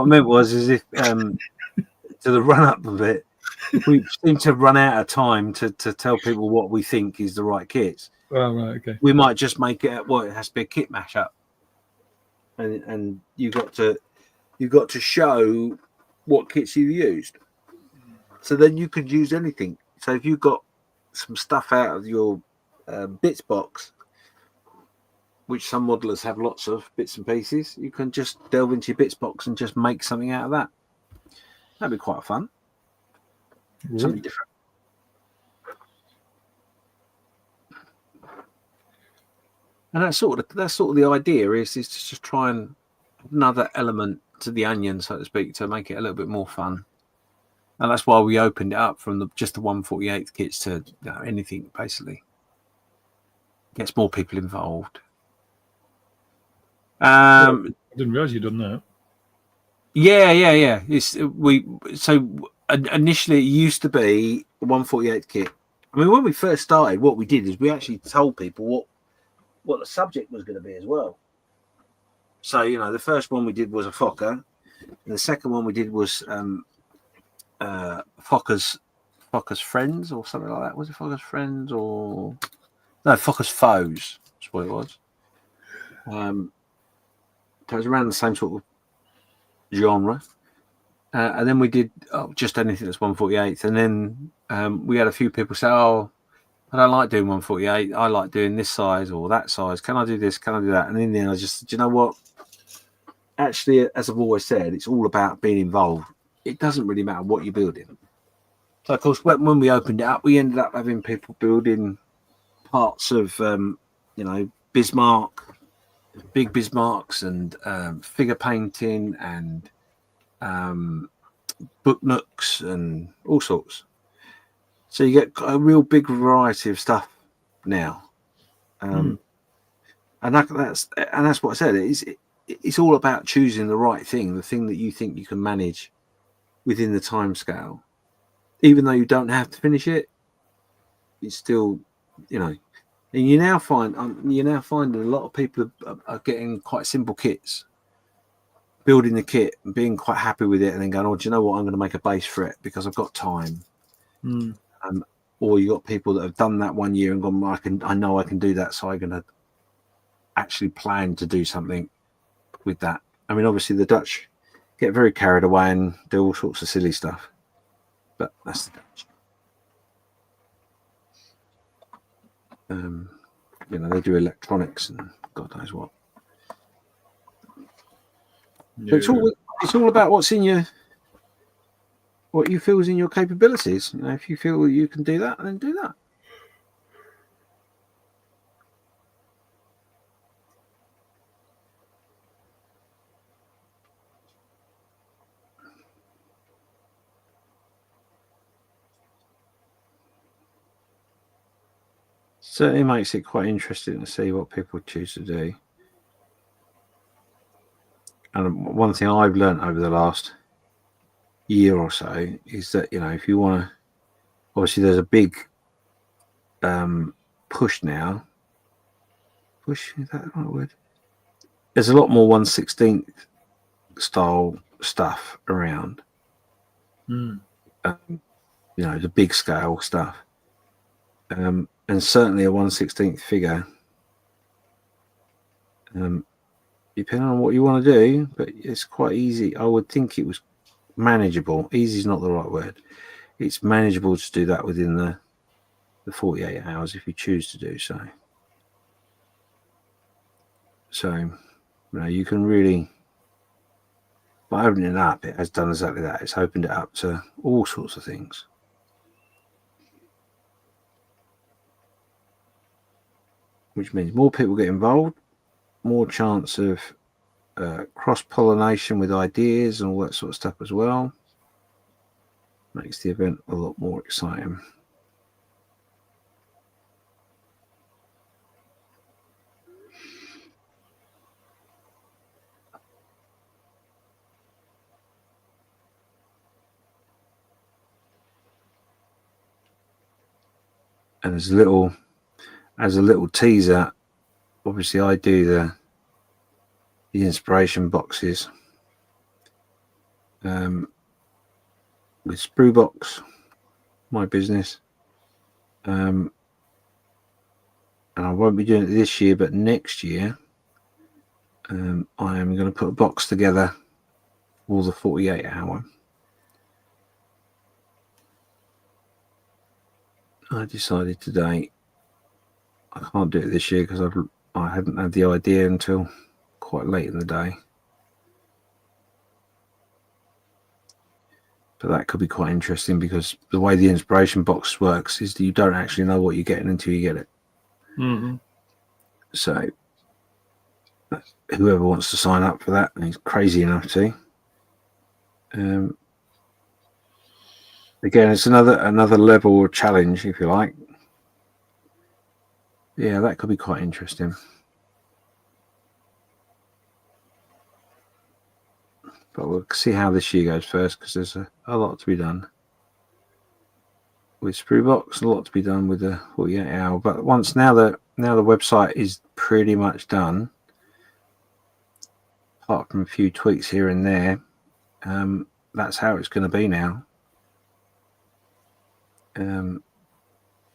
I meant was if to the run up of it, we seem to run out of time to tell people what we think is the right kits. Oh, right, okay. We might just make it. Well, it has to be a kit mashup, and you've got to show what kits you've used. So then you could use anything. So if you've got some stuff out of your bits box, which some modelers have lots of bits and pieces, you can just delve into your bits box and just make something out of that. That'd be quite fun. Something different. And that's sort of the idea is to just try and another element to the onion, so to speak, to make it a little bit more fun. And that's why we opened it up from just the 1/48 kits to anything, basically. Gets more people involved. I didn't realise you'd done that. Yeah. Initially it used to be a 1/48 kit. I mean, when we first started, what we did is we actually told people what the subject was going to be as well. So the first one we did was a Fokker, and the second one we did was Fokker's friends or something like that. Was it Fokker's friends or no? Fokker's foes. That's what it was. So it was around the same sort of genre. And then we did just anything that's 1/48. And then we had a few people say, "Oh, I don't like doing 1/48. I like doing this size or that size. Can I do this? Can I do that?" And in the end, I just said, "Do you know what? Actually, as I've always said, it's all about being involved. It doesn't really matter what you're building." So, of course, when we opened it up, we ended up having people building parts of, Bismarck, big Bismarcks, and figure painting, and book nooks, and all sorts. So you get a real big variety of stuff now, and that's what I said. It's all about choosing the right thing, the thing that you think you can manage within the time scale, even though you don't have to finish it. it's still, you know, and you now find you're now finding a lot of people are getting quite simple kits, building the kit and being quite happy with it, and then going, oh, do you know what? I'm going to make a base for it because I've got time. Or you got people that have done that 1 year and gone, I know I can do that, so I'm going to actually plan to do something with that. I mean, obviously the Dutch get very carried away and do all sorts of silly stuff, but that's the Dutch. You know, they do electronics and God knows what. Yeah. So it's all about what you feel is in your capabilities. You know, if you feel you can do that, then do that. Certainly makes it quite interesting to see what people choose to do. And one thing I've learned over the last year or so is that, you know, if you want to, obviously there's a big push now. Push, is that the right word? There's a lot more 1/16 style stuff around. You know, the big scale stuff. And certainly a 1/16 figure. Depending on what you want to do, but it's quite easy. I would think it was manageable. Easy is not the right word. It's manageable to do that within the 48 hours if you choose to do so. So, you know, you can really, by opening it up, it has done exactly that. It's opened it up to all sorts of things. Which means more people get involved, more chance of cross-pollination with ideas and all that sort of stuff as well. Makes the event a lot more exciting. And as a little teaser, obviously I do the inspiration boxes with Spruebox, my business, and I won't be doing it this year, but next year I am going to put a box together for the 48 hour. I decided today I can't do it this year because I hadn't had the idea until quite late in the day. But that could be quite interesting because the way the inspiration box works is that you don't actually know what you're getting until you get it. So whoever wants to sign up for that and is crazy enough to. Again, it's another level of challenge, if you like. Yeah, that could be quite interesting. But we'll see how this year goes first because there's a lot to be done with Spruebox, a lot to be done with the 48 hour. But now the website is pretty much done, apart from a few tweaks here and there, that's how it's going to be now.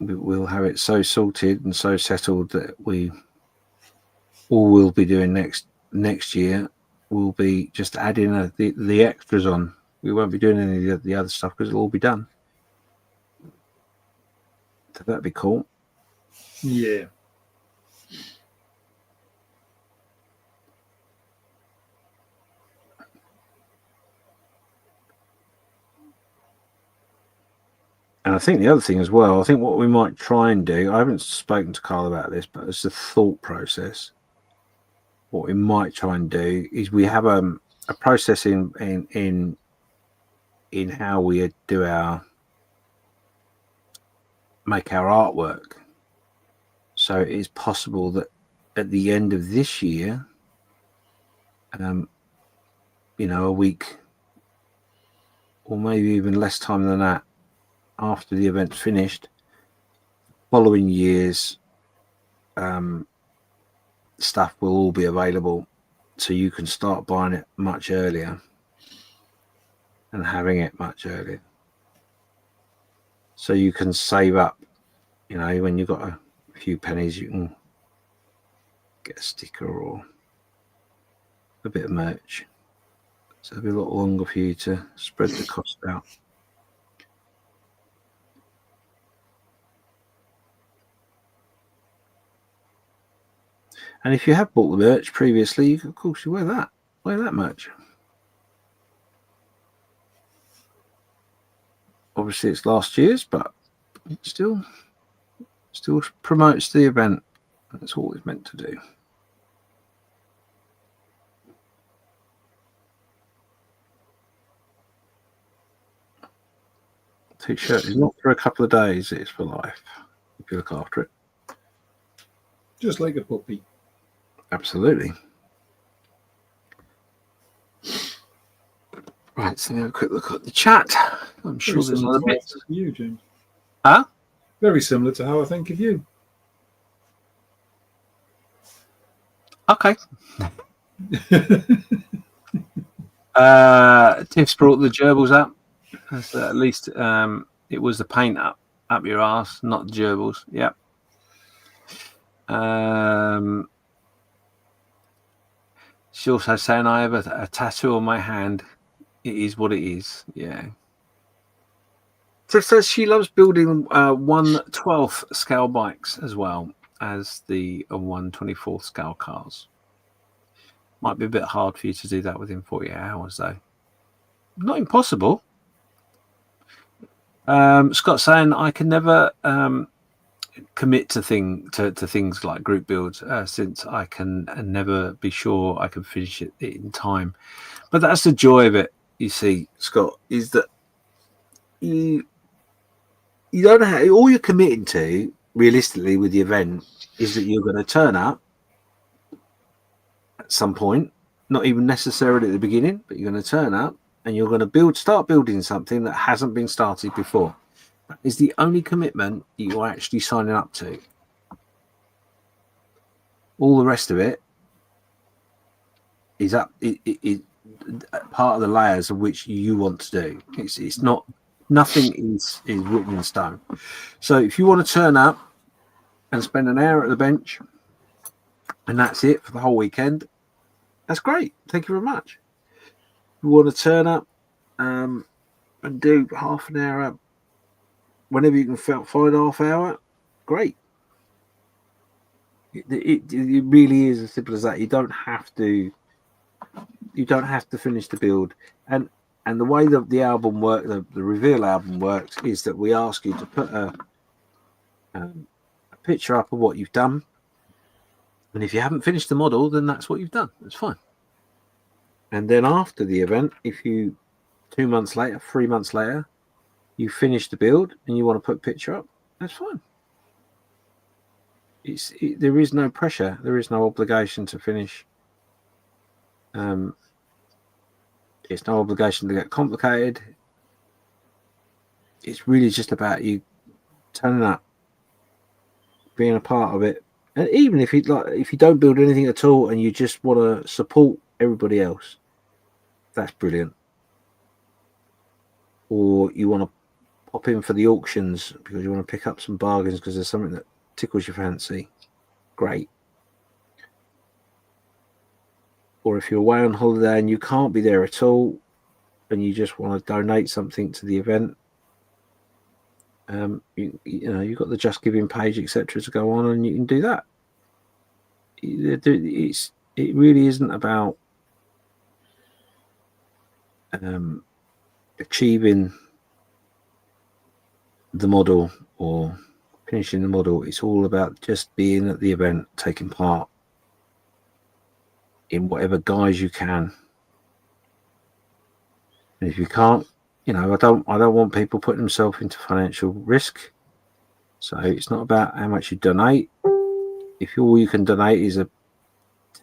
We'll have it so sorted and so settled that all we'll be doing next year will be just adding the extras on. We won't be doing any of the other stuff because it'll all be done. So that'd be cool. Yeah. And I think the other thing as well, I think what we might try and do, I haven't spoken to Carl about this, but it's a thought process. What we might try and do is we have a process in how we make our artwork. So it is possible that at the end of this year, a week or maybe even less time than that after the event's finished, following years stuff will all be available, so you can start buying it much earlier and having it much earlier, so you can save up. You know, when you've got a few pennies, you can get a sticker or a bit of merch, so it'll be a lot longer for you to spread the cost out. And if you have bought the merch previously, you can, of course, you wear that merch. Obviously, it's last year's, but it still promotes the event. That's all it's meant to do. T-shirt is not for a couple of days; it's for life. If you look after it, Just like a puppy. absolutely. Right, so have a quick look at the chat. I'm sure Very there's similar another to how I bit. think of you, James. Huh? Very similar to how I think of you. Okay. Tiff's brought the gerbils up. So at least it was the paint up your ass, not the gerbils. Yep. She's also saying I have a tattoo on my hand. It is what it is. Yeah. Tiff says she loves building 1/12 scale bikes as well as the 1/24 scale cars. Might be a bit hard for you to do that within 48 hours, though. Not impossible. Scott's saying I can never commit to things like group builds since I can never be sure I can finish it in time. But that's the joy of it, you see, Scott, is that you don't have, all you're committing to realistically with the event is that you're going to turn up at some point, not even necessarily at the beginning, but you're going to turn up and you're going to start building something that hasn't been started before. That is the only commitment that you're actually signing up to. All the rest of it is up. It part of the layers of which you want to do. It's not. Nothing is written in stone. So if you want to turn up and spend an hour at the bench, and that's it for the whole weekend, that's great. Thank you very much. If you want to turn up and do half an hour whenever you can find half hour, great. It really is as simple as that. You don't have to finish the build. And the way that the album works, the reveal album works, is that we ask you to put a picture up of what you've done. And if you haven't finished the model, then that's what you've done. That's fine. And then after the event, if you 2 months later, 3 months later, you finish the build and you want to put a picture up, that's fine. There is no pressure. There is no obligation to finish. It's no obligation to get complicated. It's really just about you turning up, being a part of it. And even if you don't build anything at all and you just want to support everybody else, that's brilliant. Or you want to pop in for the auctions because you want to pick up some bargains because there's something that tickles your fancy, great. Or if you're away on holiday and you can't be there at all and you just want to donate something to the event, you've got the Just Giving page, etc., to go on, and you can do that. It really isn't about achieving the model or finishing the model. It's all about just being at the event, taking part in whatever guise you can. And if you can't, I don't want people putting themselves into financial risk. So it's not about how much you donate. If all you can donate is 10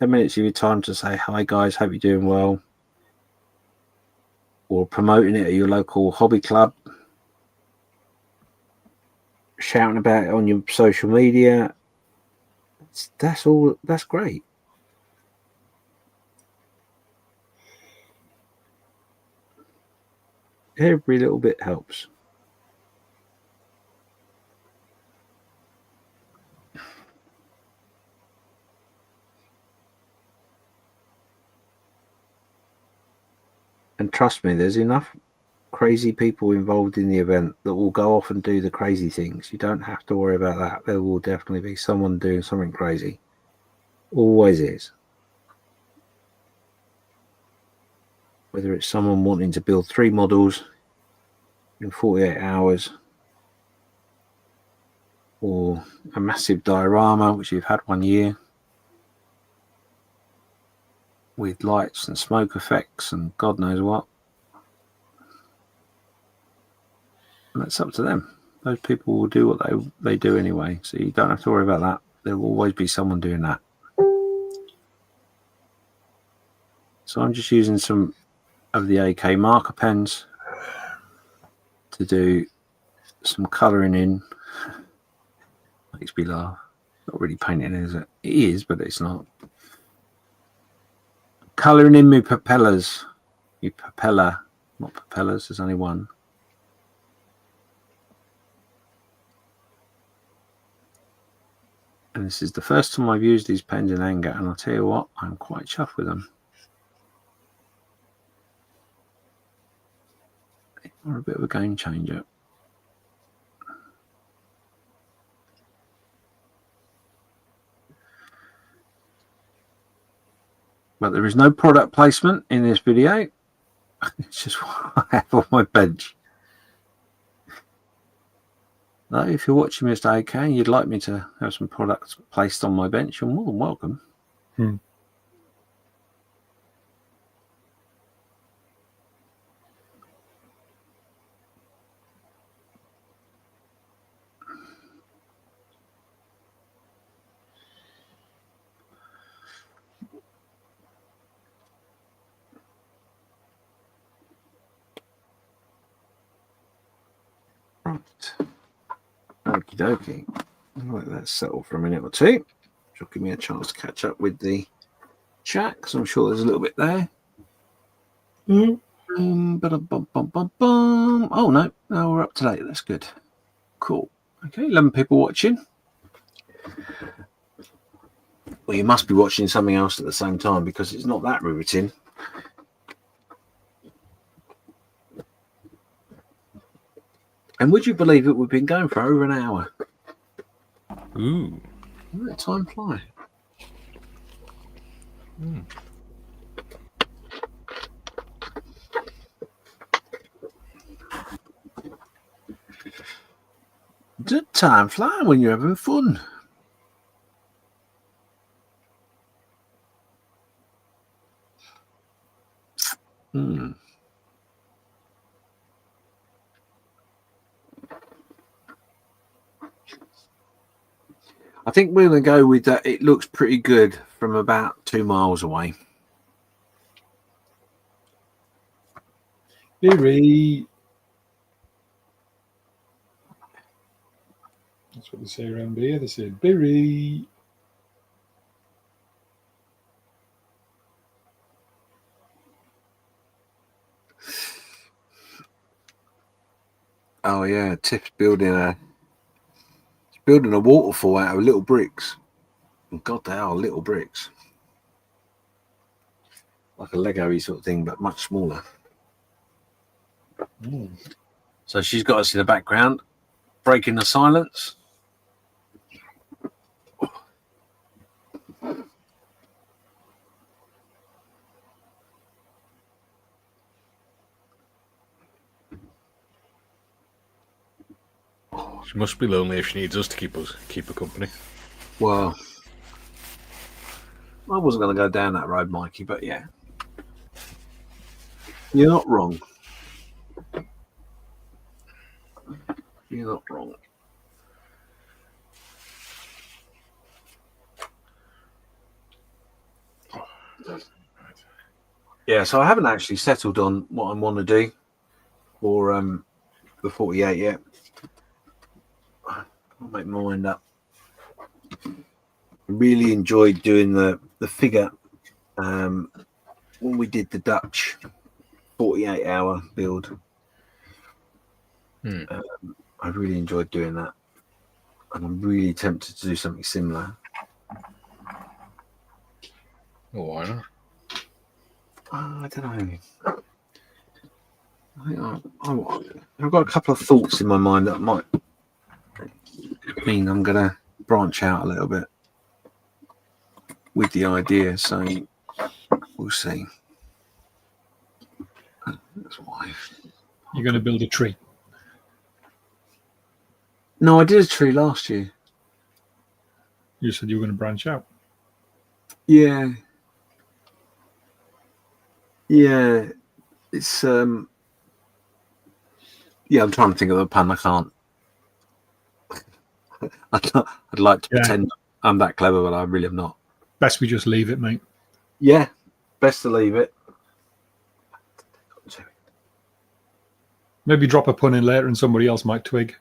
minutes of your time to say, hi guys, hope you're doing well, or promoting it at your local hobby club, shouting about it on your social media. That's all. That's great. Every little bit helps. And trust me, there's enough crazy people involved in the event that will go off and do the crazy things. You don't have to worry about that. There will definitely be someone doing something crazy. Always is. Whether it's someone wanting to build 3 models in 48 hours, or a massive diorama, which you've had 1 year, with lights and smoke effects and God knows what. And that's up to them. Those people will do what they do anyway, so you don't have to worry about that. There will always be someone doing that. So I'm just using some of the AK marker pens to do some colouring in. Makes me laugh. Not really painting, is it? It is, but it's not. Colouring in my propellers. My propeller, not propellers, there's only one. And this is the first time I've used these pens in anger, and I'll tell you what, I'm quite chuffed with them. They're a bit of a game changer. But there is no product placement in this video. It's just what I have on my bench. Now, if you're watching Mr. AK and you'd like me to have some products placed on my bench, you're more than welcome. Right. Okie dokie. I'll let that settle for a minute or two, which will give me a chance to catch up with the chat, because I'm sure there's a little bit there. Oh, no, we're up to date. That's good. Cool. Okay, 11 people watching. Well, you must be watching something else at the same time, because it's not that riveting. And would you believe it? We've been going for over an hour. Ooh. Let time fly. Did time fly when you're having fun? I think we're going to go with that. It looks pretty good from about 2 miles away. Beery. That's what they say around here. They say Beery. Oh yeah, Tiff's building a waterfall out of little bricks. And God, they are little bricks. Like a Lego-y sort of thing, but much smaller. So she's got us in the background, breaking the silence. She must be lonely if she needs us to keep her company. Well, I wasn't going to go down that road, Mikey, but yeah. You're not wrong. You're not wrong. Yeah, so I haven't actually settled on what I want to do for the 48 yet. I'll make my mind up. I really enjoyed doing the figure when we did the Dutch 48-hour build. I really enjoyed doing that, and I'm really tempted to do something similar. Oh, why not? I don't know. I've got a couple of thoughts in my mind that might mean I'm going to branch out a little bit with the idea, so we'll see. That's why. You're going to build a tree. No, I did a tree last year. You said you were going to branch out. Yeah. Yeah. It's yeah, I'm trying to think of a pun. I can't. I'd like to pretend I'm that clever, but I really am not. Best we just leave it, mate. Yeah, best to leave it. Maybe drop a pun in later and somebody else might twig.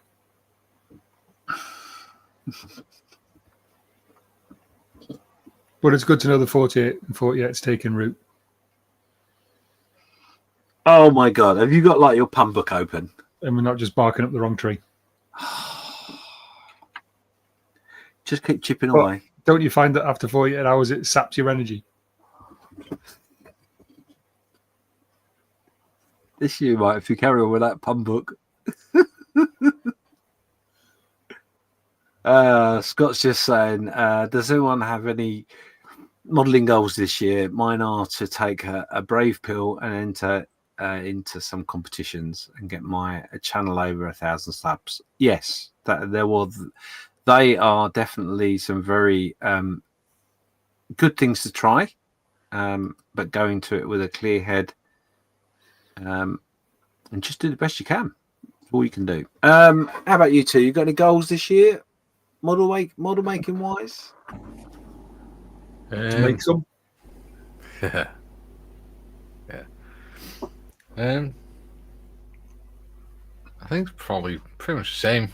But it's good to know the 48 and 48's taking root. Oh my God. Have you got like your pun book open? And we're not just barking up the wrong tree. Just keep chipping away. Don't you find that after 48 hours it saps your energy? This year, right, if you carry on with that pun book. Scott's just saying, does anyone have any modelling goals this year? Mine are to take a brave pill and enter into some competitions and get my channel over 1,000 subs. Yes, they are definitely some very good things to try, but go into it with a clear head and just do the best you can. That's all you can do. How about you two? You got any goals this year, model making wise? To make some? Yeah. I think it's probably pretty much the same.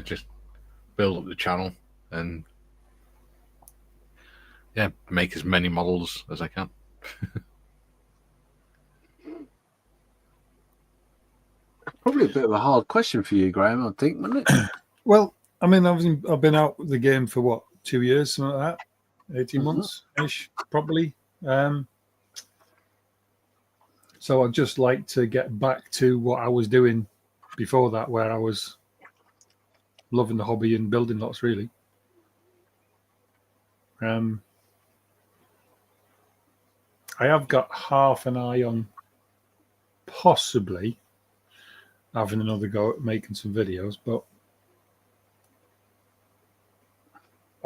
Just build up the channel and make as many models as I can. Probably a bit of a hard question for you, Graham, I think, wouldn't it? Well, I mean, I've been out of the game for what, 2 years, something like that, 18 months-ish, probably. So I'd just like to get back to what I was doing before that, where I was loving the hobby and building lots, really. I have got half an eye on possibly having another go at making some videos, but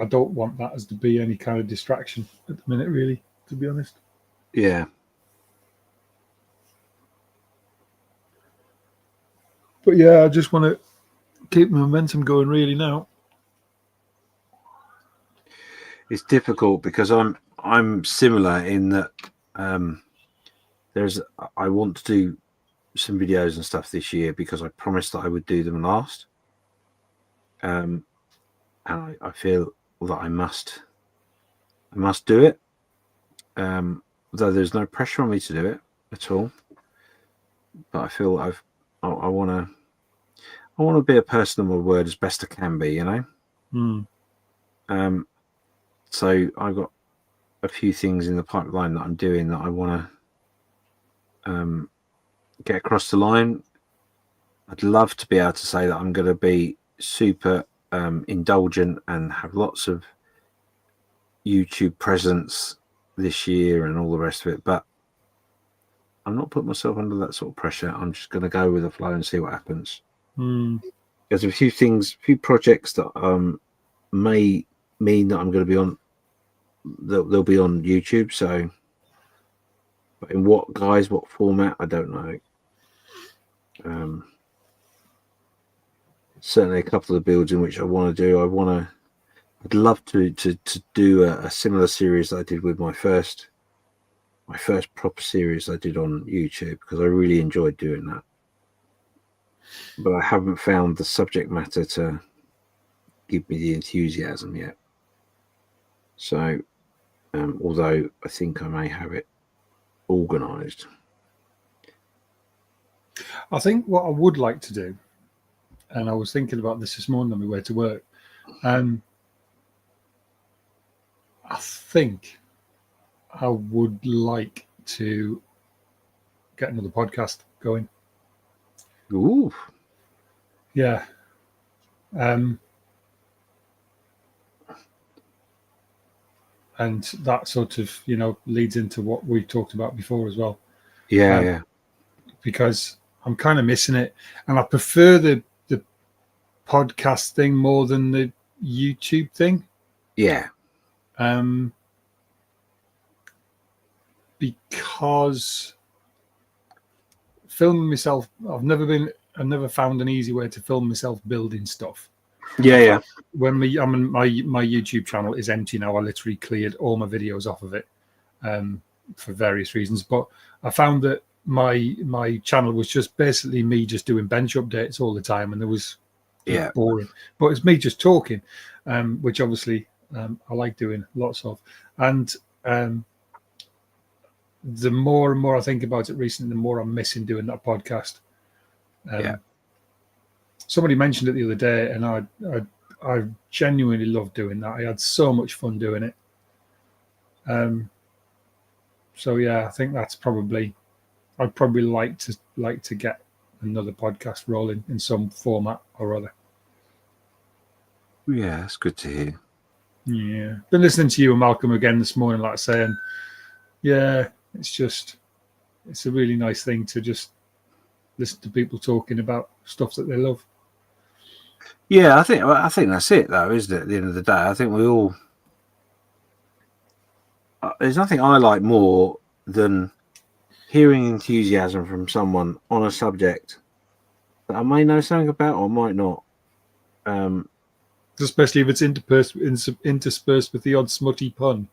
I don't want that as to be any kind of distraction at the minute, really, to be honest. Yeah. But yeah, I just want to keep the momentum going really now. It's difficult because I'm similar in that I want to do some videos and stuff this year because I promised that I would do them last. And I feel that I must do it. Though there's no pressure on me to do it at all. But I feel I want to be a person of my word as best I can be, you know. So I've got a few things in the pipeline that I'm doing that I want to get across the line. I'd love to be able to say that I'm going to be super indulgent and have lots of YouTube presence this year and all the rest of it, but I'm not putting myself under that sort of pressure. I'm just going to go with the flow and see what happens. There's a few projects that may mean that I'm going to be on. They'll be on YouTube. So, but in what format, I don't know. Certainly, a couple of the builds in which I want to do. I'd love to do a similar series that I did with my first proper series I did on YouTube, because I really enjoyed doing that. But I haven't found the subject matter to give me the enthusiasm yet. So, although I think I may have it organised. I think what I would like to do, and I was thinking about this morning on my way to work, I think I would like to get another podcast going. Ooh. Yeah. And that sort of, leads into what we talked about before as well. Yeah. Because I'm kind of missing it. And I prefer the podcast thing more than the YouTube thing. Yeah. Because filming myself, I've never found an easy way to film myself building stuff. Yeah. When my YouTube channel is empty now, I literally cleared all my videos off of it for various reasons. But I found that my channel was just basically me just doing bench updates all the time, and there was boring. But it's me just talking, which obviously I like doing lots of. And the more and more I think about it recently, the more I'm missing doing that podcast. Somebody mentioned it the other day, and I genuinely love doing that. I had so much fun doing it. So yeah, I think that's probably. I'd probably like to get another podcast rolling in some format or other. Yeah, that's good to hear. Yeah, been listening to you and Malcolm again this morning, like saying, yeah, it's a really nice thing to just listen to people talking about stuff that they love. Yeah, I think that's it, though, isn't it? At the end of the day, I think we all. There's nothing I like more than hearing enthusiasm from someone on a subject that I may know something about or might not. Especially if it's interspersed with the odd smutty pun.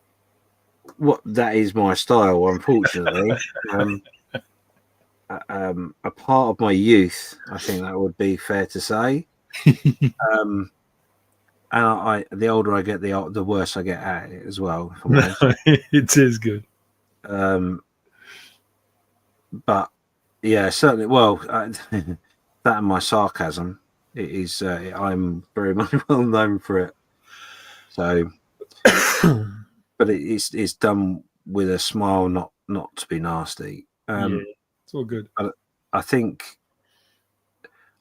What that is my style, unfortunately. A part of my youth, I think that would be fair to say. And the older I get, the worse I get at it as well. It is good. But yeah, certainly. Well, that and my sarcasm, it is. I'm very much well known for it. So, but it's done with a smile, not to be nasty. It's all good. I think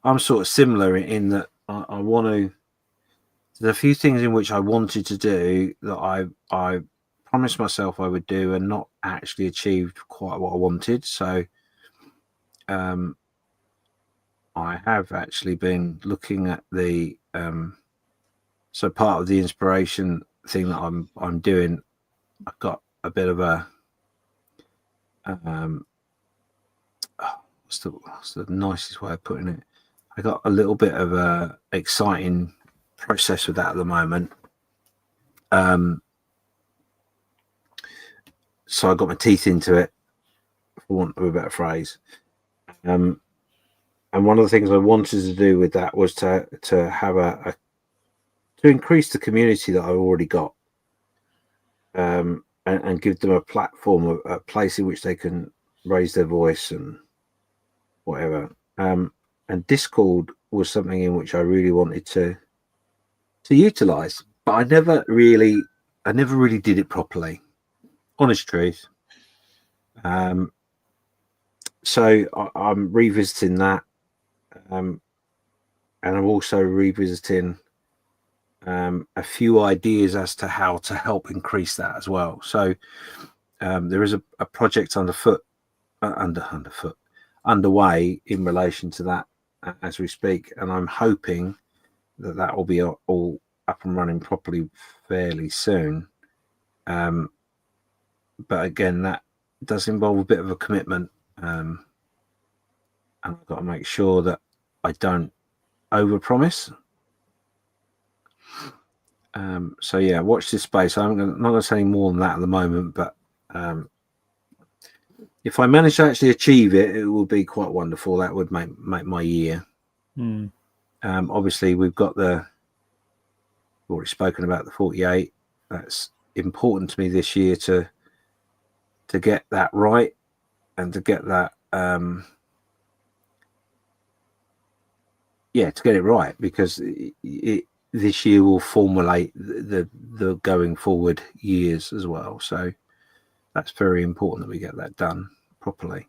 I'm sort of similar in that I want to. There's a few things in which I wanted to do that I promised myself I would do and not actually achieved quite what I wanted. So I have actually been looking at the so part of the inspiration thing that I'm doing. I've got a bit of a what's the nicest way of putting it? I got a little bit of a exciting process with that at the moment. So I got my teeth into it, for want of a better phrase. And one of the things I wanted to do with that was to have to increase the community that I've already got, and give them a platform, a place in which they can raise their voice and whatever. And Discord was something in which I really wanted to utilize, but I never really did it properly. Honest truth. So I'm revisiting that, and I'm also revisiting a few ideas as to how to help increase that as well. So there is a project underway in relation to that as we speak, and I'm hoping that will be all up and running properly fairly soon. But again, that does involve a bit of a commitment, and I've got to make sure that I don't overpromise. So yeah, watch this space. I'm not going to say any more than that at the moment, but if I manage to actually achieve it, it will be quite wonderful. That would make my year. Obviously, we've got the already spoken about the 48. That's important to me this year to get that right and to get that to get it right, because this year will formulate the going forward years as well. So that's very important that we get that done properly.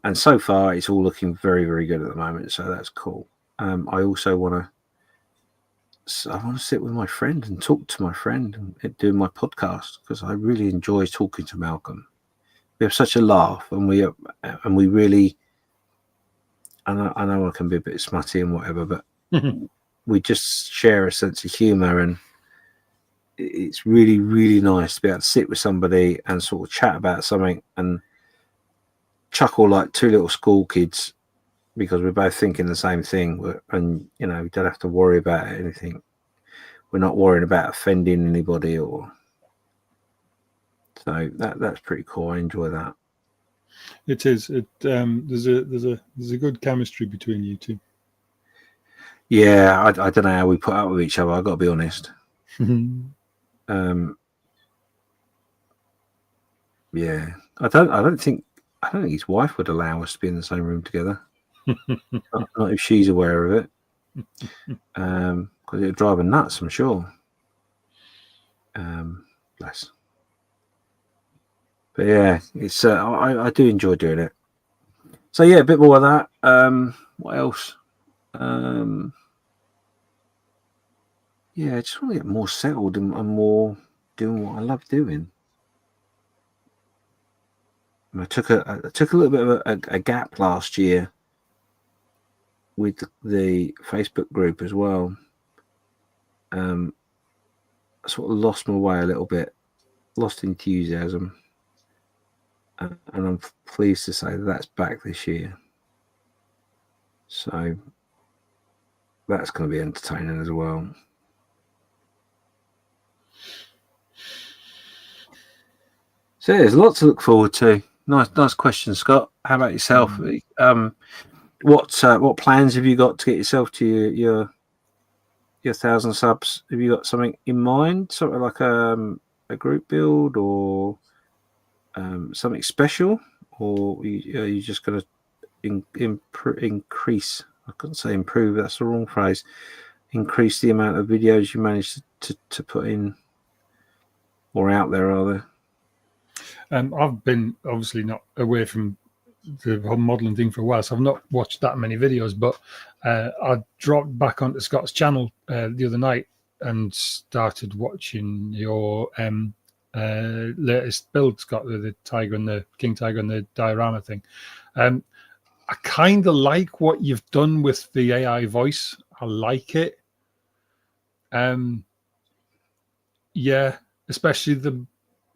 And so far, it's all looking very, very good at the moment. So that's cool. I also want to sit with my friend and talk to my friend and do my podcast, because I really enjoy talking to Malcolm. We have such a laugh, and we really. I know I can be a bit smutty and whatever, but we just share a sense of humour, and it's really, really nice to be able to sit with somebody and sort of chat about something and chuckle like two little school kids, because we're both thinking the same thing, and we don't have to worry about anything. We're not worrying about offending anybody, or so that's pretty cool. I enjoy that. It is. There's a good chemistry between you two. Yeah, I don't know how we put up with each other. I've got to be honest. Yeah, I don't think his wife would allow us to be in the same room together. not if she's aware of it, because it would drive her nuts, I'm sure. Bless. But yeah, it's I do enjoy doing it. So yeah, a bit more of that. What else? Yeah, I just want to get more settled and more doing what I love doing. And I took a little bit of a gap last year with the Facebook group as well. I sort of lost my way a little bit, lost enthusiasm, and I'm pleased to say that that's back this year. So that's going to be entertaining as well. So there's a lot to look forward to. Nice question, Scott. How about yourself? What plans have you got to get yourself to your 1,000 subs? Have you got something in mind? Something like a group build, or something special, or are you just going to increase? I couldn't say improve. That's the wrong phrase. Increase the amount of videos you manage to put in or out there. Are there? I've been obviously not away from the whole modelling thing for a while, so I've not watched that many videos, but I dropped back onto Scott's channel the other night and started watching your latest build, Scott, the tiger and the king tiger and the diorama thing. I kind of like what you've done with the AI voice. I like it. Yeah, especially the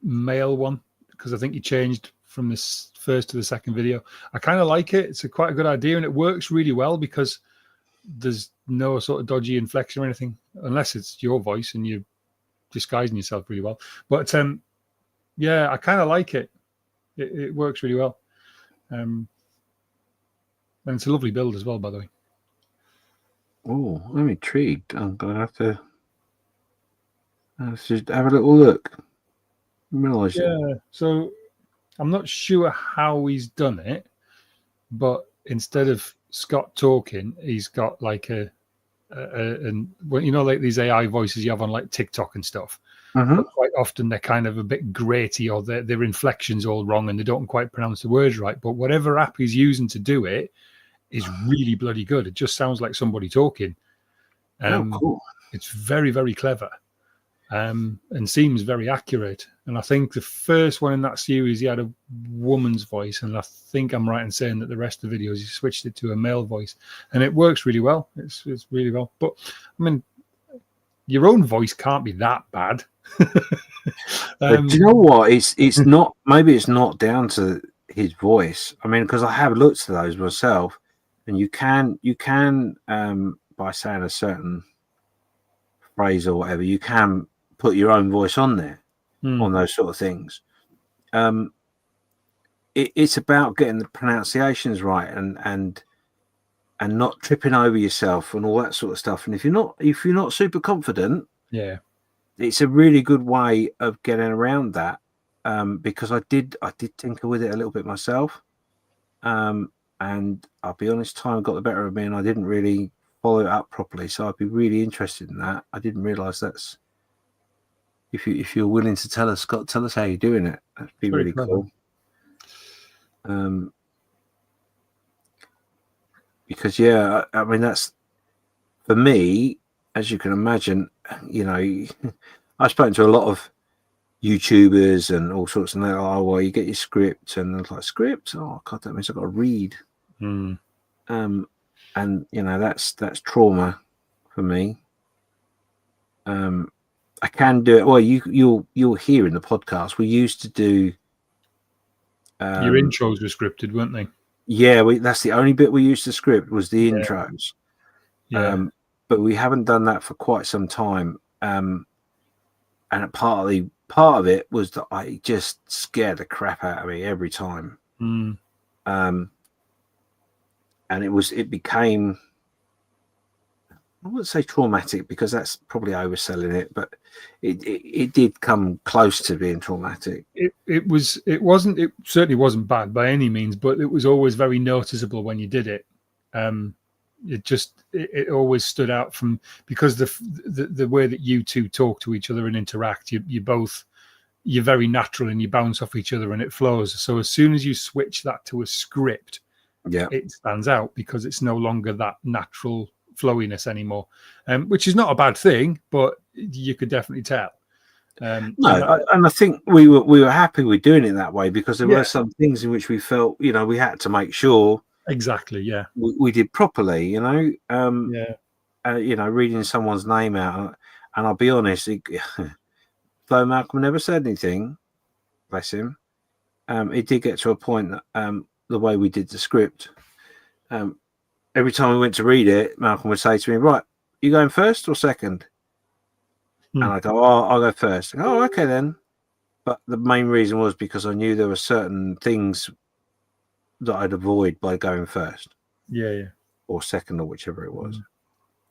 male one, because I think you changed from this first to the second video. I kind of like it. It's quite a good idea, and it works really well because there's no sort of dodgy inflection or anything, unless it's your voice and you're disguising yourself really well. But yeah, I kind of like it. It works really well. And it's a lovely build as well, by the way. Oh, I'm intrigued. I'm going to have to just have a little look. Yeah, so I'm not sure how he's done it, but instead of Scott talking, he's got like like these AI voices you have on like TikTok and stuff. But quite often they're kind of a bit graty, or their inflection's all wrong and they don't quite pronounce the words right. But whatever app he's using to do it is really bloody good. It just sounds like somebody talking. Cool. It's very, very clever. And seems very accurate. And I think the first one in that series, he had a woman's voice, and I think I'm right in saying that the rest of the videos he switched it to a male voice, and it works really well. It's really well. But I mean, your own voice can't be that bad. But do you know what? It's not. Maybe it's not down to his voice. I mean, because I have looked at those myself, and you can by saying a certain phrase or whatever, you can put your own voice on there on those sort of things. It's about getting the pronunciations right and and not tripping over yourself and all that sort of stuff. And if you're not super confident, Yeah. it's a really good way of getting around that. Because I did tinker with it a little bit myself. And I'll be honest, time got the better of me, and I didn't really follow it up properly. So I'd be really interested in that. I didn't realise that's if you're willing to tell us, Scott, tell us how you're doing it. That'd be really cool. Because I mean that's for me, as you can imagine. You know, I've spoken to a lot of YouTubers and all sorts, and they're like, oh, well, you get your script, and I was like, script? Oh God, that means I've got to read. And you know, that's trauma for me. I can do it. Well, you'll hear in the podcast we used to do. Your intros were scripted, weren't they? Yeah, that's the only bit we used to script was the intros. Yeah. But we haven't done that for quite some time. And part of it was that I just scared the crap out of me every time. And it became, I wouldn't say traumatic because that's probably overselling it, but it did come close to being traumatic. It certainly wasn't bad by any means, but it was always very noticeable when you did it. It always stood out from, because the way that you two talk to each other and interact, you're very natural and you bounce off each other and it flows. So as soon as you switch that to a script, it stands out because it's no longer that natural flowiness anymore, which is not a bad thing, but you could definitely tell. And I think we were happy with doing it that way because there were some things in which we felt, you know, we had to make sure exactly, we did properly, you know. You know, reading someone's name out, and I'll be honest, though Malcolm never said anything, bless him, it did get to a point that the way we did the script, every time we went to read it, Malcolm would say to me, right, you going first or second? And I go, oh, I'll go first. Go, oh, okay then. But the main reason was because I knew there were certain things that I'd avoid by going first. Or second, or whichever it was.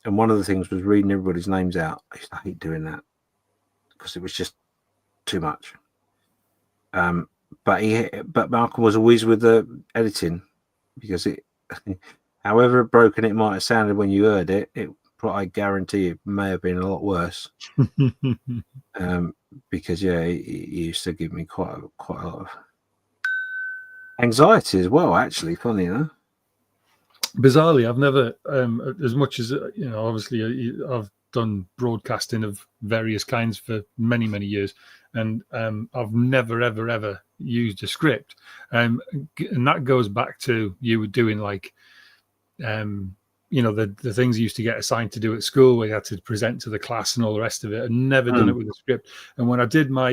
And one of the things was reading everybody's names out. I used to hate doing that because it was just too much. But Malcolm was always with the editing because it, however broken it might have sounded when you heard it, I guarantee it may have been a lot worse. Because he used to give me quite a lot of anxiety as well. Actually, funny enough. Bizarrely, I've never, as much as obviously I've done broadcasting of various kinds for many years, and I've never ever used a script, and that goes back to you were doing like. The things you used to get assigned to do at school where you had to present to the class and all the rest of it. I'd never done it with a script. And when I did my,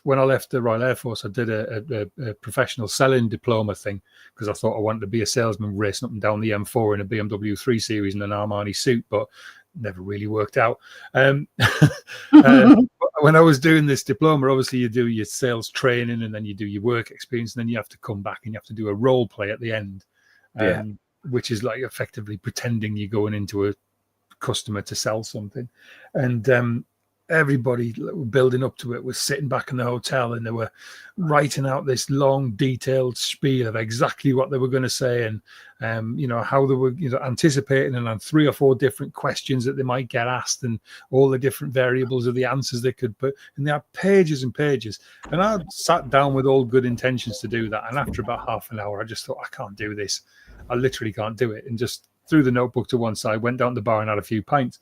when I left the Royal Air Force, I did a professional selling diploma thing because I thought I wanted to be a salesman racing up and down the M4 in a BMW 3 Series in an Armani suit, but never really worked out. When I was doing this diploma, obviously you do your sales training and then you do your work experience, and then you have to come back and you have to do a role play at the end. Which is like effectively pretending you're going into a customer to sell something. And everybody building up to it was sitting back in the hotel and they were writing out this long, detailed spiel of exactly what they were going to say and, how they were anticipating and on 3 or 4 different questions that they might get asked and all the different variables of the answers they could put. And they had pages and pages. And I sat down with all good intentions to do that. And after about half an hour, I just thought, I can't do this. I literally can't do it. And just threw the notebook to one side, went down to the bar and had a few pints.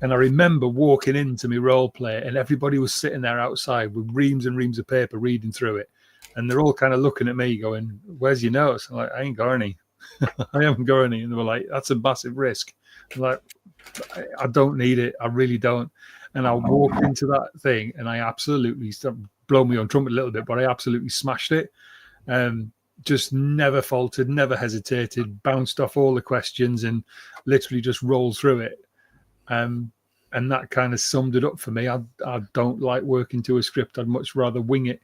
And I remember walking into my role play and everybody was sitting there outside with reams and reams of paper reading through it. And they're all kind of looking at me going, where's your notes? I'm like, I ain't got any. I haven't got any. And they were like, that's a massive risk. I'm like, I don't need it. I really don't. And I walked into that thing and I absolutely, blow me on trumpet a little bit, but I absolutely smashed it. Just never faltered, never hesitated, bounced off all the questions and literally just rolled through it. And that kind of summed it up for me. I don't like working to a script. I'd much rather wing it.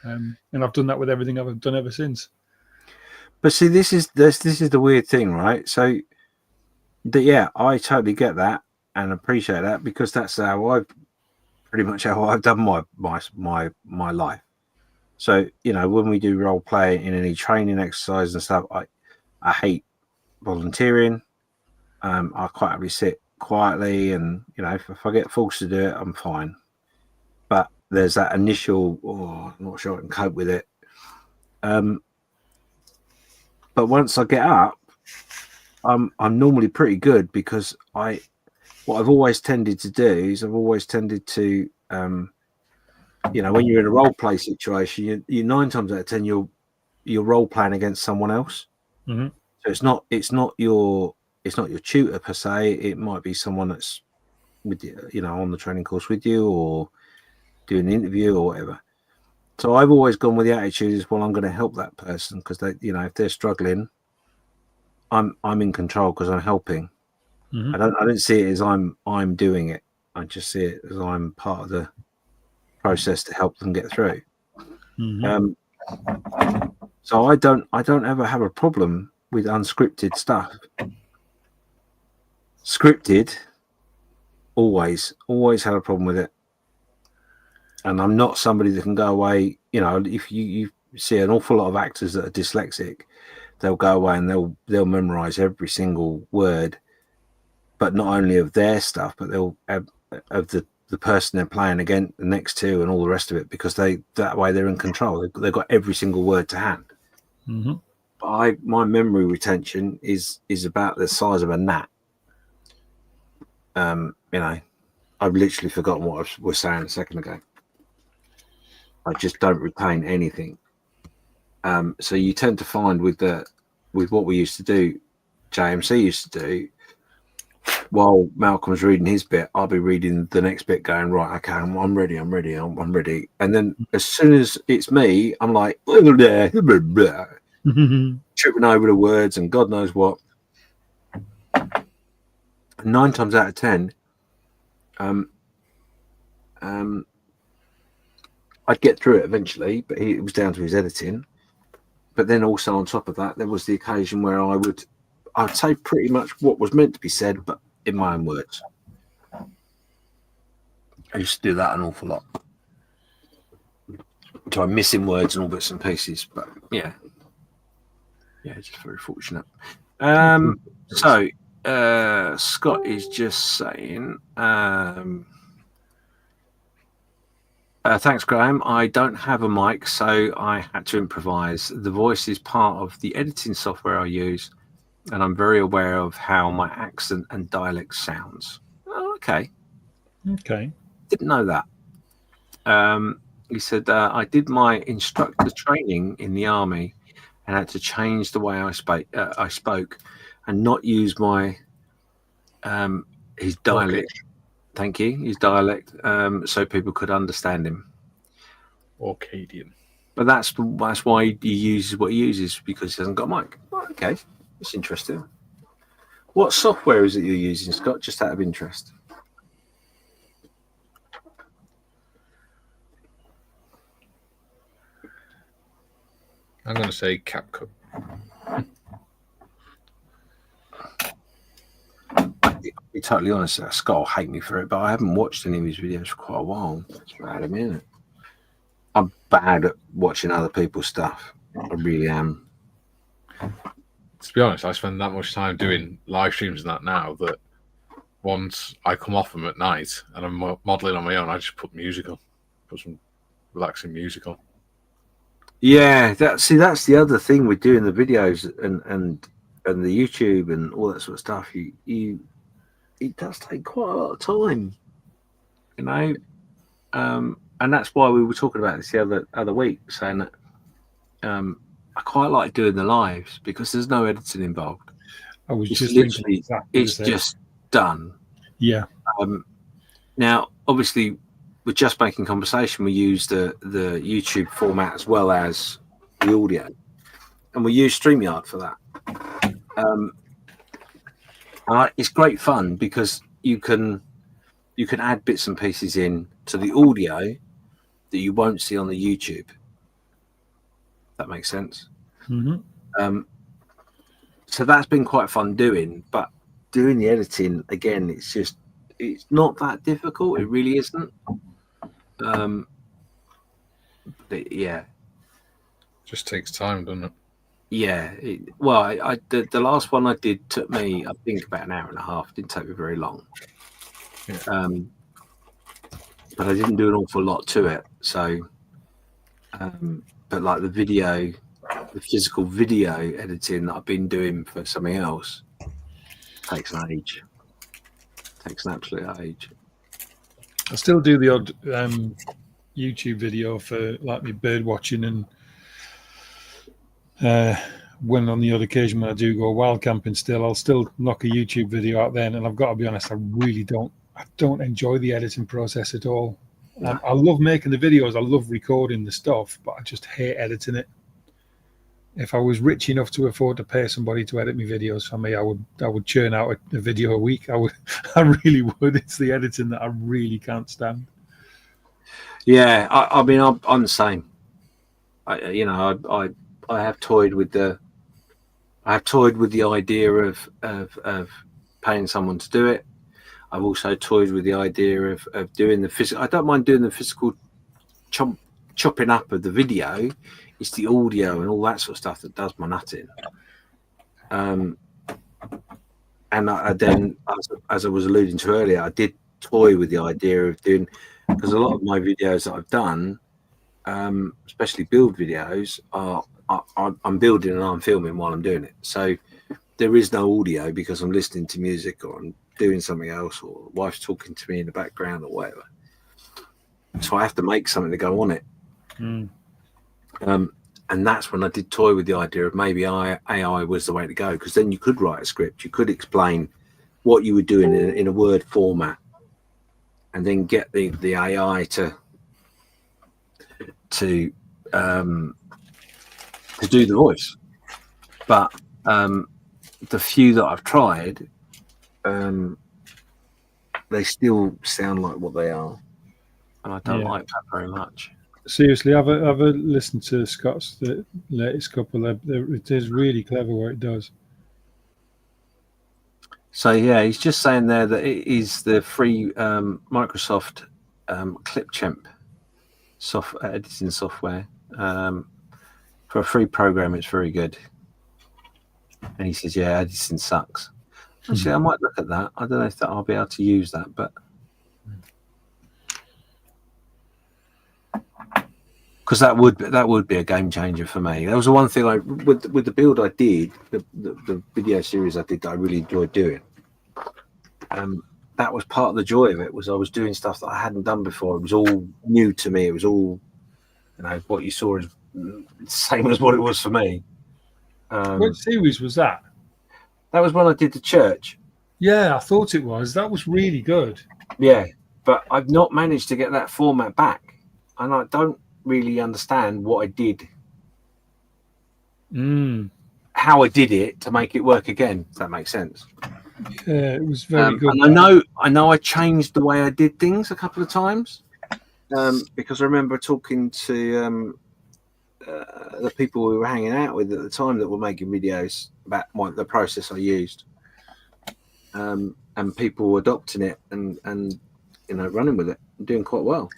And I've done that with everything I've done ever since. But see, this is the weird thing, right? So, yeah, I totally get that and appreciate that because that's how I've done my life. So, you know, when we do role play in any training exercise and stuff, I hate volunteering. I quite happily sit quietly, and you know, if I get forced to do it, I'm fine. But there's that initial, I'm not sure I can cope with it. But once I get up, I'm normally pretty good because what I've always tended to do is you know, when you're in a role play situation, you 9 times out of 10 you're role playing against someone else. Mm-hmm. So it's not your tutor per se. It might be someone that's with you know, on the training course with you or doing an interview or whatever. So I've always gone with the attitude is, well, I'm going to help that person because they, you know, if they're struggling, I'm in control because I'm helping. Mm-hmm. I don't see it as I'm doing it. I just see it as I'm part of the process to help them get through. Mm-hmm. So I don't ever have a problem with unscripted stuff. Scripted, always had a problem with it. And I'm not somebody that can go away. You know, if you see an awful lot of actors that are dyslexic, they'll go away and they'll memorize every single word, but not only of their stuff, but they'll have of the person they're playing against, the next two, and all the rest of it, because that way they're in control. They've got every single word to hand. Mm-hmm. But my memory retention is about the size of a gnat. You know, I've literally forgotten what I was saying a second ago. I just don't retain anything. So you tend to find with what we used to do, JMC used to do, while Malcolm's reading his bit, I'll be reading the next bit going, right, okay, I'm ready. And then as soon as it's me, I'm like, tripping over the words and God knows what. 9 times out of 10, I'd get through it eventually, but it was down to his editing. But then also on top of that, there was the occasion where I'd say pretty much what was meant to be said, but in my own words. I used to do that an awful lot. So I'm missing words and all bits and pieces, but yeah, just very fortunate. So Scott is just saying, thanks, Graham. I don't have a mic, so I had to improvise. The voice is part of the editing software I use, and I'm very aware of how my accent and dialect sounds. Oh, okay. Okay. Didn't know that. He said, I did my instructor training in the army and had to change the way I spoke and not use my his dialect. Okay. Thank you. His dialect, so people could understand him. Orcadian. But that's why he uses what he uses, because he hasn't got a mic. Oh, okay, that's interesting. What software is it you're using, Scott? Just out of interest. I'm going to say CapCut. I'll be totally honest, Scott will hate me for it, but I haven't watched any of his videos for quite a while. That's right, a minute. I'm bad at watching other people's stuff. I really am. To be honest, I spend that much time doing live streams and that now that once I come off them at night and I'm modelling on my own, I just put music on, put some relaxing music on. Yeah, that's the other thing with doing the videos and the YouTube and all that sort of stuff. It does take quite a lot of time, you know. And that's why we were talking about this the other week, saying that I quite like doing the lives because there's no editing involved. I was it's just literally exactly it's just done. Yeah. Now, obviously, with Just Making Conversation, we use the YouTube format as well as the audio, and we use Streamyard for that. It's great fun because you can add bits and pieces in to the audio that you won't see on the YouTube. That makes sense. Mm-hmm. So that's been quite fun doing, but doing the editing again, it's not that difficult. It really isn't. Yeah, just takes time, doesn't it? Yeah. The last one I did took me, I think, about an hour and a half. It didn't take me very long. Yeah. But I didn't do an awful lot to it. So, but like the physical video editing that I've been doing for something else takes an age. Takes an absolute age. I still do the odd YouTube video for like me bird watching, and when on the odd occasion when I do go wild camping, I'll still knock a YouTube video out then. And I've got to be honest, I don't enjoy the editing process at all. No. I love making the videos, I love recording the stuff, but I just hate editing it. If I was rich enough to afford to pay somebody to edit me videos for me, I would churn out a video a week. I really would. It's the editing that I really can't stand. Yeah, I mean, I'm the same. I have toyed with the idea of paying someone to do it. I've also toyed with the idea of doing the physical. I don't mind doing the physical chopping up of the video. It's the audio and all that sort of stuff that does my nutting. And I then, as I was alluding to earlier, I did toy with the idea of doing, because a lot of my videos that I've done, especially build videos, I'm building and I'm filming while I'm doing it. So there is no audio because I'm listening to music or I'm doing something else, or the wife's talking to me in the background or whatever. So I have to make something to go on it. And that's when I did toy with the idea of maybe AI was the way to go, because then you could write a script, you could explain what you were doing in a Word format, and then get the AI to do the voice. But the few that I've tried, they still sound like what they are, and I don't like that very much. Seriously, have a listen to Scott's the latest couple. It is really clever what it does. So yeah, he's just saying there that it is the free Microsoft Clipchamp editing software. For a free program, it's very good. And he says, yeah, editing sucks. Actually, I might look at that. I don't know if I'll be able to use that, but because that would be a game changer for me. That was the one thing with the build I did, the video series I did that I really enjoyed doing. That was part of the joy of it, was I was doing stuff that I hadn't done before. It was all new to me. It was all, what you saw is the same as what it was for me. What series was that? That was when I did the church. Yeah, I thought it was. That was really good. Yeah, but I've not managed to get that format back, and I don't really understand what I did, how I did it to make it work again. If that makes sense. Yeah, it was very good. And I know I changed the way I did things a couple of times, because I remember talking to the people we were hanging out with at the time that were making videos about the process I used, and people adopting it and running with it and doing quite well.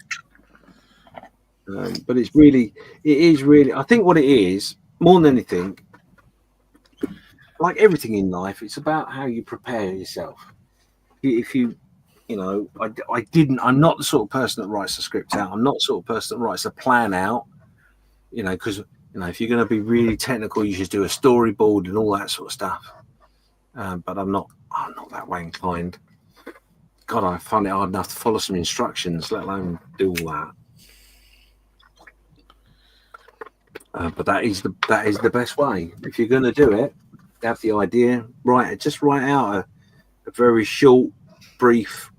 But it is really, I think what it is, more than anything, like everything in life, it's about how you prepare yourself. If I'm not the sort of person that writes a script out. I'm not the sort of person that writes a plan out, because, if you're going to be really technical, you should do a storyboard and all that sort of stuff. But I'm not that way inclined. God, I find it hard enough to follow some instructions, let alone do all that. But that is the best way. If you're going to do it, have the idea, just write out a very short, brief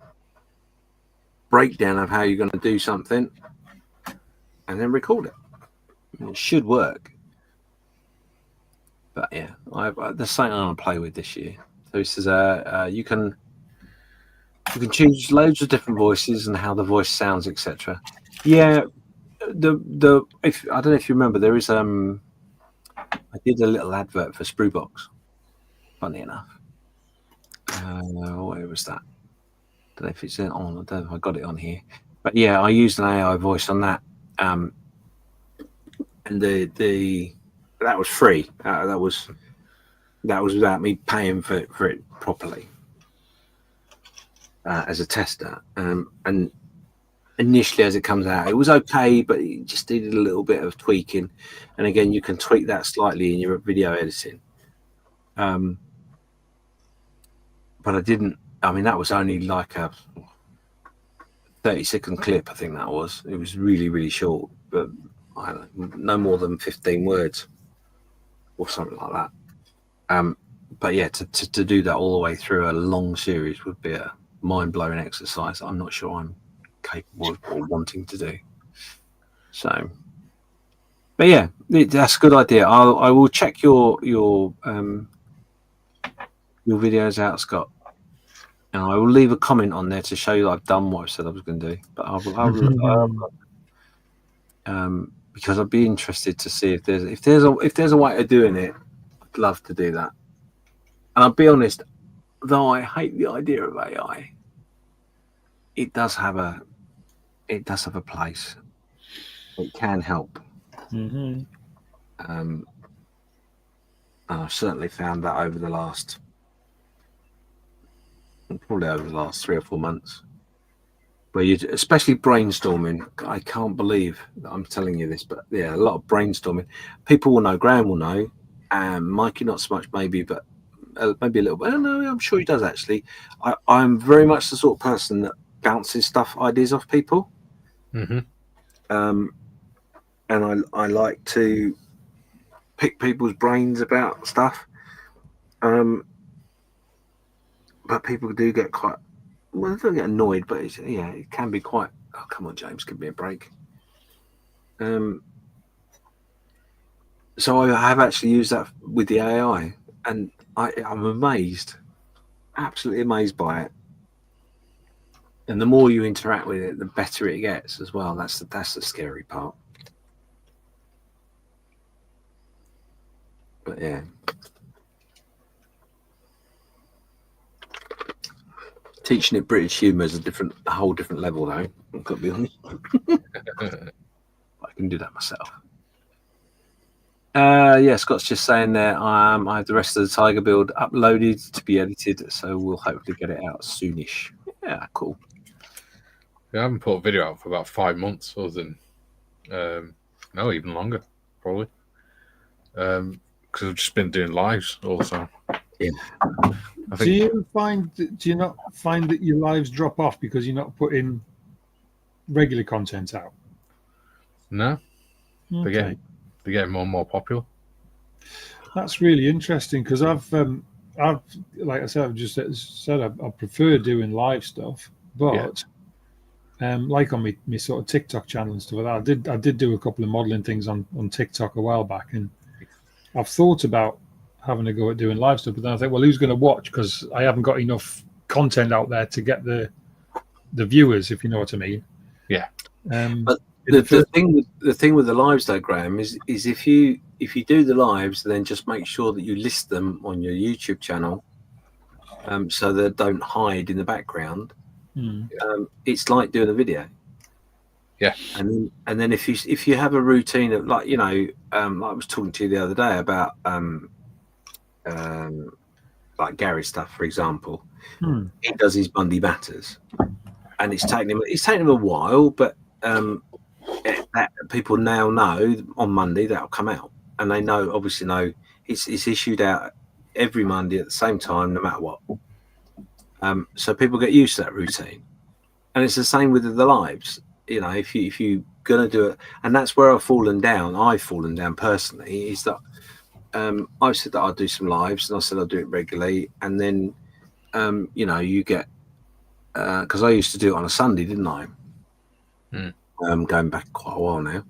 breakdown of how you're going to do something, and then record it. It should work. But yeah, there's something I want to play with this year. So he says, you can choose loads of different voices and how the voice sounds, etc. Yeah. If I don't know if you remember, there is I did a little advert for Sprewbox. Funny enough, where was that? I don't know if it's on. I don't know if I got it on here, but yeah, I used an AI voice on that, and the that was free. That was without me paying for it properly as a tester. And initially, as it comes out, it was okay, but it just needed a little bit of tweaking. And again, you can tweak that slightly in your video editing. But I didn't. I mean, that was only like a 30-second clip. I think that was. It was really, really short, but I don't know, no more than 15 words or something like that. But yeah, to do that all the way through a long series would be a mind-blowing exercise. I'm not sure I'm capable of or wanting to do. So, but yeah, that's a good idea. I will check your videos out, Scott, and I will leave a comment on there to show you that I've done what I said I was going to do. But I will because I'd be interested to see if there's a way of doing it. I'd love to do that. And I'll be honest, though I hate the idea of AI, it does have a place. It can help. Mm-hmm. And I've certainly found that over the last 3 or 4 months, where you, especially brainstorming. I can't believe that I'm telling you this, but yeah, a lot of brainstorming. People will know. Graham will know, and Mikey not so much, maybe, but maybe a little bit. No, I'm sure he does actually. I'm very much the sort of person that bounces ideas off people. Mm-hmm. And I like to pick people's brains about stuff. But people do get quite, well, they don't get annoyed, but it can be quite, oh, come on, James, give me a break. So I have actually used that with the AI, and I'm amazed, absolutely amazed by it. And the more you interact with it, the better it gets as well. That's the scary part. But yeah. Teaching it British humour is a whole different level, though. I've got to be honest. I can do that myself. Yeah, Scott's just saying there. I have the rest of the Tiger build uploaded to be edited, so we'll hopefully get it out soonish. Yeah, cool. Yeah, I haven't put a video out for about 5 months, other than no, even longer, probably. Because I've just been doing lives all the time. Yeah. Do you not find that your lives drop off because you're not putting regular content out? No. Okay. They're getting more and more popular. That's really interesting, because I've like I said, I've just said I prefer doing live stuff, but like on my sort of TikTok channel and stuff like that, I did do a couple of modeling things on TikTok a while back, and I've thought about having a go at doing live stuff, but then I think, well, who's going to watch? Because I haven't got enough content out there to get the viewers, if you know what I mean. Yeah. But the thing with the lives, though, Graham, is if you do the lives, then just make sure that you list them on your YouTube channel, so they don't hide in the background. It's like doing a video. Yeah. And then if you have a routine of, like, I was talking to you the other day about like Gary's stuff, for example. He does his Monday batters, and it's taken him a while, but that people now know on Monday that'll come out, and they obviously know it's issued out every Monday at the same time, no matter what. So people get used to that routine, and it's the same with the lives. If you're gonna do it, and that's where I've fallen down personally, is that I've said that I'll do some lives, and I said I'll do it regularly, and then you get, because I used to do it on a Sunday, didn't I? Going back quite a while now.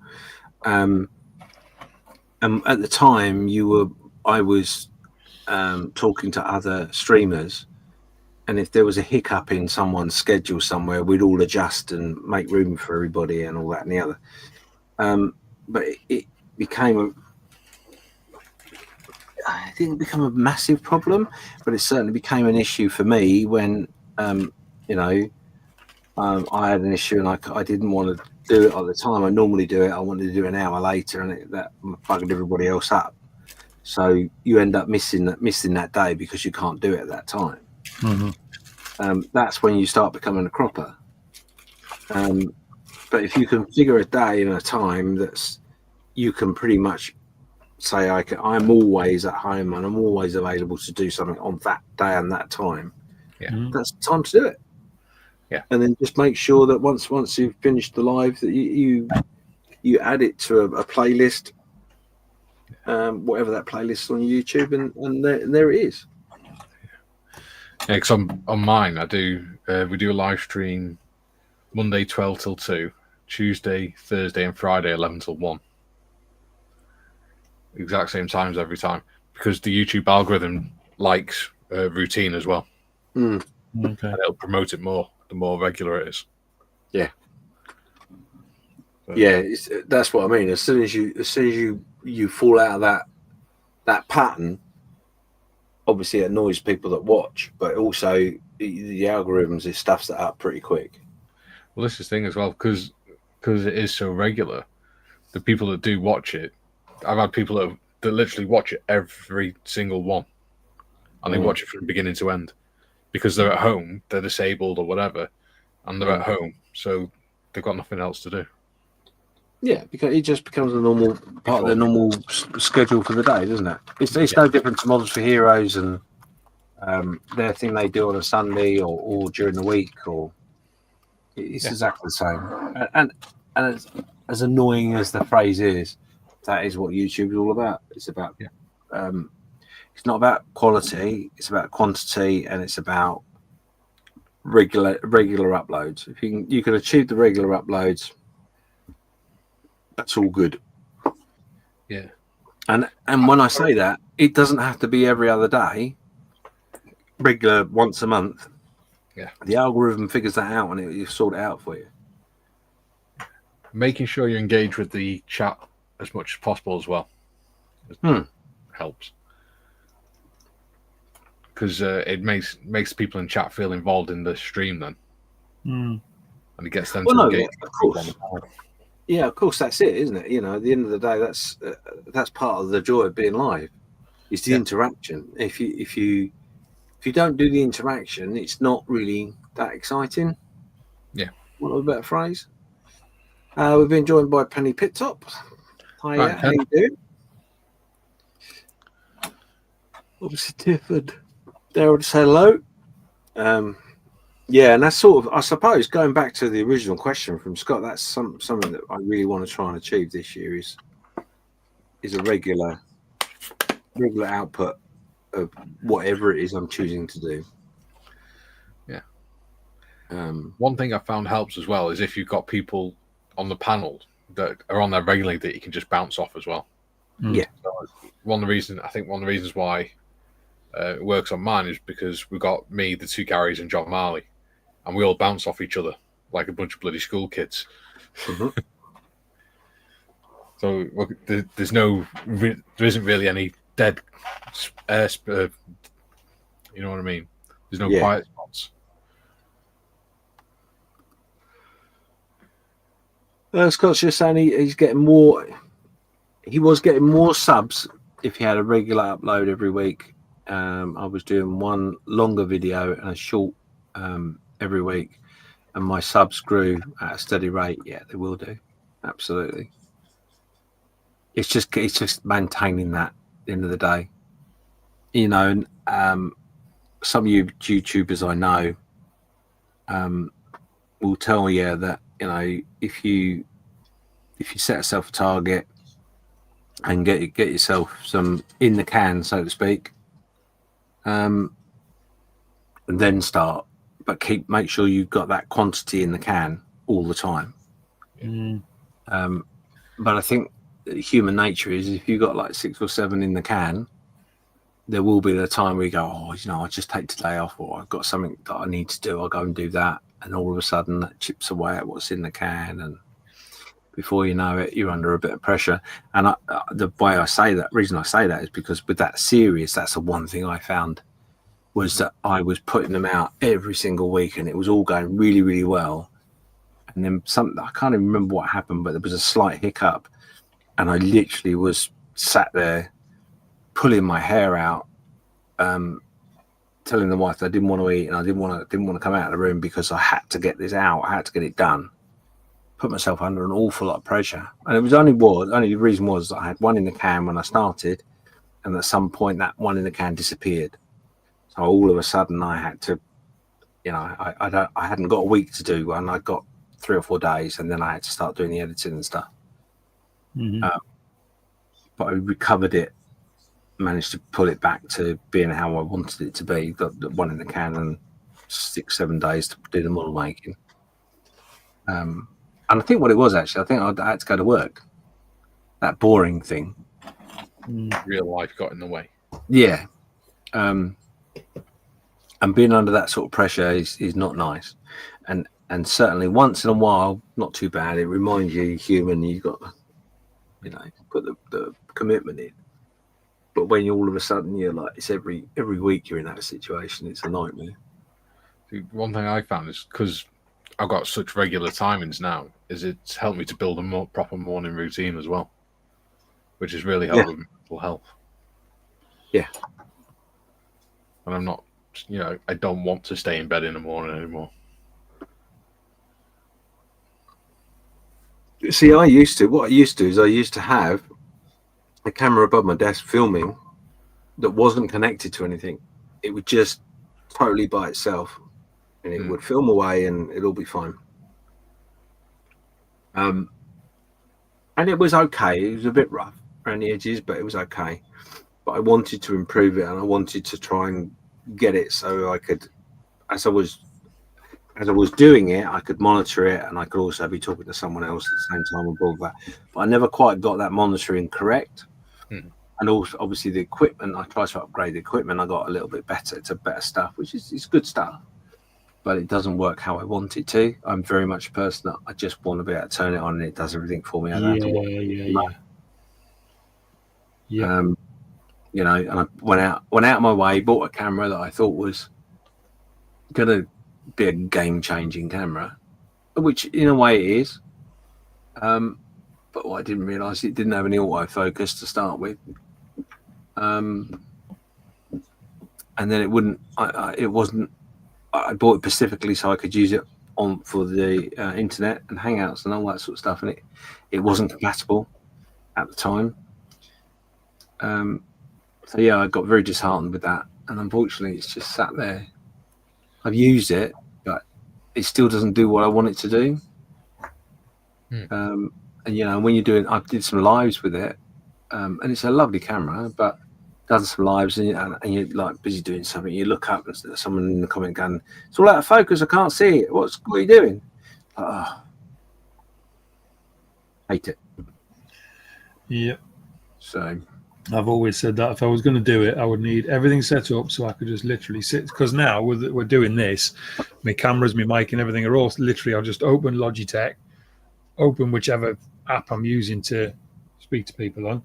At the time, I was talking to other streamers, and if there was a hiccup in someone's schedule somewhere, we'd all adjust and make room for everybody and all that and the other. But it became it didn't become a massive problem, but it certainly became an issue for me when, you know, I had an issue and I didn't want to do it at the time I normally do it. I wanted to do an hour later, and that bugged everybody else up. So you end up missing that day because you can't do it at that time. Mm-hmm. That's when you start becoming a cropper. But if you can figure a day and a time that's you can pretty much say I'm always at home and I'm always available to do something on that day and that time. Yeah, that's the time to do it. Yeah, and then just make sure that once you've finished the live, that you add it to a playlist, whatever that playlist is on YouTube, and there it is. Yeah, because on mine, I do we do a live stream Monday 12 till 2, Tuesday, Thursday, and Friday 11 till 1. Exact same times every time, because the YouTube algorithm likes routine as well. Okay. And it'll promote it more the more regular it is. Yeah. So, yeah, that's what I mean. As soon as you fall out of that pattern, obviously it annoys people that watch, but also the algorithms, it stuffs that up pretty quick. Well, this is the thing as well, because it is so regular. The people that do watch it, I've had people that literally watch it every single one, and they watch it from beginning to end, because they're at home, they're disabled or whatever, and they're at home, so they've got nothing else to do. Yeah, because it just becomes a normal part of their normal schedule for the day, doesn't it? It's no different to Models for Heroes and their thing they do on a Sunday or during the week, or it's exactly the same. And as annoying as the phrase is, that is what YouTube is all about. It's about it's not about quality, it's about quantity, and it's about regular uploads. If you can achieve the regular uploads, that's all good. Yeah. And when I say that, it doesn't have to be every other day, regular once a month. Yeah. The algorithm figures that out and it sort it out for you. Making sure you engage with the chat as much as possible as well helps, because it makes people in chat feel involved in the stream then, and it gets them to engage. Of course. Yeah, of course, that's it, isn't it? You know, at the end of the day, that's part of the joy of being live, is the interaction. If you don't do the interaction, it's not really that exciting. Yeah, what a better phrase. We've been joined by Penny Pittop. Hi, right, how you doing? Obviously, Tifford. There to say hello. Yeah, and that's sort of, I suppose, going back to the original question from Scott, that's something that I really want to try and achieve this year is a regular output of whatever it is I'm choosing to do. Yeah. One thing I found helps as well is if you've got people on the panel that are on there regularly that you can just bounce off as well. Yeah. So one of the reasons why it works on mine is because we've got me, the two Garys, and John Marley, and we all bounce off each other like a bunch of bloody school kids. So there isn't really any dead air, you know what I mean? There's no quiet spots. Scott's just saying he's getting more. He was getting more subs if he had a regular upload every week. I was doing one longer video and a short every week, and my subs grew at a steady rate. Yeah, they will do. Absolutely. It's just maintaining that at the end of the day. You know, some YouTubers I know will tell you that, you know, if you set yourself a target and get yourself some in the can, so to speak, and then start, but make sure you've got that quantity in the can all the time. But I think human nature is, if you've got like 6 or 7 in the can, there will be the time where you go, oh, you know, I just take today off, or I've got something that I need to do, I'll go and do that, and all of a sudden that chips away at what's in the can. And before you know it, you're under a bit of pressure. And the reason I say that is because with that series, that's the one thing I found was that I was putting them out every single week, and it was all going really, really well. And then I can't even remember what happened, but there was a slight hiccup, and I literally was sat there pulling my hair out, telling the wife that I didn't want to eat and I didn't want to come out of the room because I had to get this out. I had to get it done. Put myself under an awful lot of pressure, and it was only the reason was that I had one in the can when I started, and at some point that one in the can disappeared. So all of a sudden I had to, I hadn't got a week to do, and I got 3 or 4 days, and then I had to start doing the editing and stuff. Mm-hmm. But I recovered it, managed to pull it back to being how I wanted it to be. Got the one in the can and 6-7 days to do the model making. And I think what it was actually, I think I had to go to work. That boring thing. Real life got in the way. Yeah. And being under that sort of pressure is not nice. And certainly once in a while, not too bad. It reminds you you're human. You've got to, put the commitment in. But when you all of a sudden you're like, it's every week you're in that situation, it's a nightmare. One thing I found is because I've got such regular timings now, is it's helped me to build a more proper morning routine as well, which has really helped with mental health. Yeah. And I'm not, I don't want to stay in bed in the morning anymore. See, what I used to have a camera above my desk filming that wasn't connected to anything. It would just totally by itself, and it would film away and it'll be fine. And it was okay. It was a bit rough around the edges, but it was okay. But I wanted to improve it, and I wanted to try and get it so I could, as I was doing it, I could monitor it, and I could also be talking to someone else at the same time above that. But I never quite got that monitoring correct. And also, obviously, the equipment, I tried to upgrade the equipment. I got a little bit better to better stuff, which is good stuff. But it doesn't work how I want it to. I'm very much a person that I just want to be able to turn it on and it does everything for me. I don't have to watch and I went out of my way, bought a camera that I thought was going to be a game-changing camera, which in a way it is. But what I didn't realise, it didn't have any autofocus to start with. And then it wouldn't. It wasn't. I bought it specifically so I could use it for the internet and Hangouts and all that sort of stuff, and it wasn't compatible at the time. So yeah, I got very disheartened with that, and unfortunately, it's just sat there. I've used it, but it still doesn't do what I want it to do. And when you're doing, I did some lives with it, and it's a lovely camera, but done some lives and you're like busy doing something. You look up and there's someone in the comment going, "It's all out of focus. I can't see it. What are you doing?" Hate it. Yeah. So I've always said that if I was going to do it, I would need everything set up so I could just literally sit. Because now we're doing this, my cameras, my mic, and everything are all literally. I'll just open Logitech, open whichever app I'm using to speak to people on,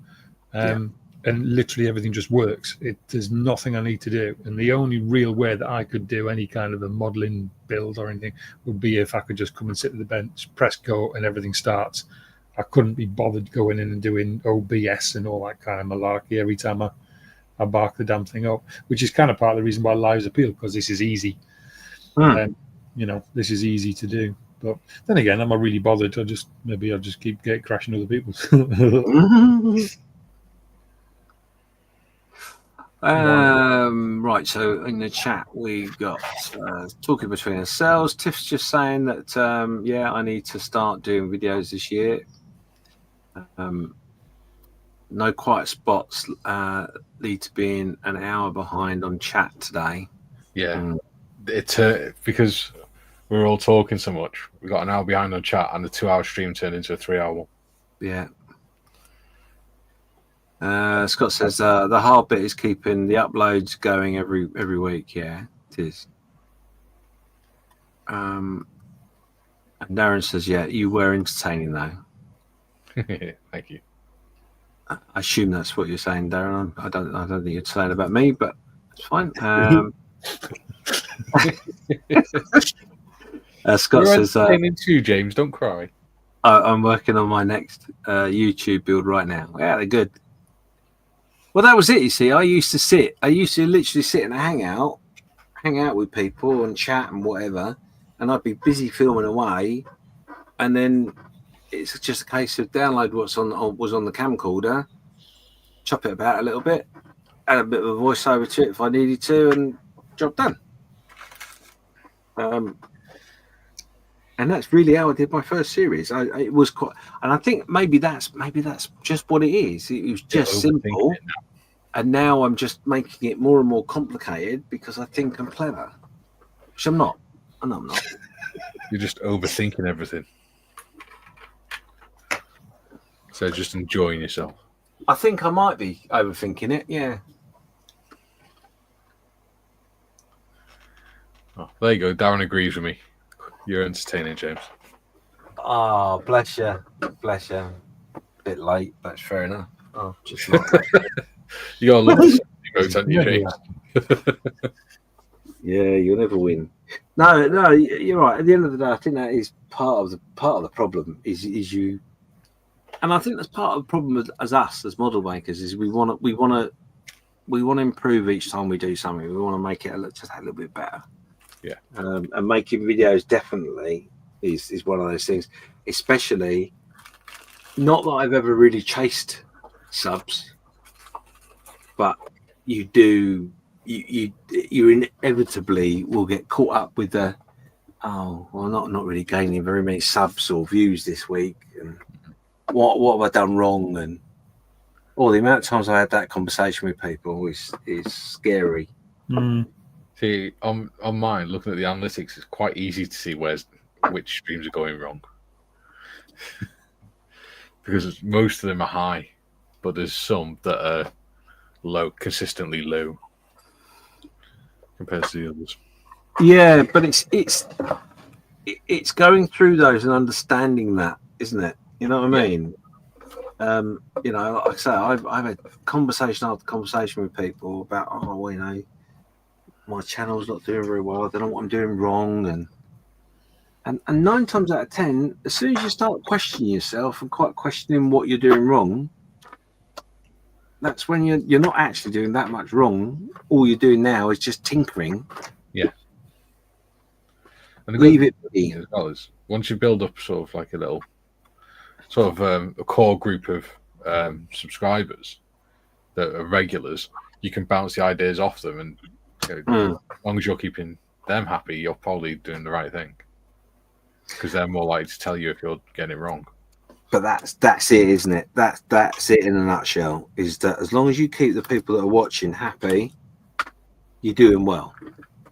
and literally everything just works. There's nothing I need to do, and the only real way that I could do any kind of a modeling build or anything would be if I could just come and sit at the bench, press go, and everything starts. I couldn't be bothered going in and doing OBS and all that kind of malarkey every time I bark the damn thing up, which is kind of part of the reason why lives appeal, because this is easy. This is easy to do. But then again, I'm not really bothered. I'll just keep crashing other people's. Right, so in the chat we've got talking between ourselves. Tiff's just saying that I need to start doing videos this year. No quiet spots lead to being an hour behind on chat today. It's because we're all talking so much. We got an hour behind on chat, and the 2-hour stream turned into a 3-hour one. Yeah. Scott says the hard bit is keeping the uploads going every week. Yeah, it is. And Darren says, yeah, you were entertaining though. Thank you. I assume that's what you're saying, Darren. I don't think you'd say it about me, but it's fine. Scott You're says, entertaining too, James. Don't cry. I'm working on my next YouTube build right now. Yeah, they're good. Well, that was it. You see, I used to literally sit in a hang out with people and chat and whatever, and I'd be busy filming away, and then it's just a case of download what's on the camcorder, chop it about a little bit, add a bit of a voiceover to it if I needed to, and job done. And that's really how I did my first series. It was quite, and I think maybe that's just what it is. It was just simple, and now I'm just making it more and more complicated because I think I'm clever, which I'm not. I know I'm not. You're just overthinking everything. So just enjoying yourself. I think I might be overthinking it. Yeah. Oh, there you go. Darren agrees with me. You're entertaining, James. Oh, bless you. Bless you. Bit late, that's fair enough. Oh, just not. You got a lot of votes, haven't you, James? Yeah, you'll never win. No, you're right. At the end of the day, I think that is part of the problem. Is you, and I think that's part of the problem as us as model makers is we want to improve each time we do something. We want to make it just a little bit better. Yeah. And making videos definitely is one of those things. Especially, not that I've ever really chased subs, but you inevitably will get caught up with the not really gaining very many subs or views this week, and what have I done wrong? And the amount of times I had that conversation with people is scary. See, on mine, looking at the analytics, it's quite easy to see which streams are going wrong. Because most of them are high, but there's some that are low, consistently low compared to the others. Yeah, but it's going through those and understanding that, isn't it? You know what I mean? Like I say, I've had conversation after conversation with people about, my channel's not doing very well. I don't know what I'm doing wrong, and 9 times out of 10, as soon as you start questioning yourself and quite questioning what you're doing wrong, that's when you're not actually doing that much wrong. All you're doing now is just tinkering. Yeah. And leave it be. As well as once you build up sort of like a little a core group of subscribers that are regulars, you can bounce the ideas off them, and as long as you're keeping them happy, you're probably doing the right thing, because they're more likely to tell you if you're getting it wrong. But that's it, isn't it? That's it in a nutshell. Is that as long as you keep the people that are watching happy, you're doing well.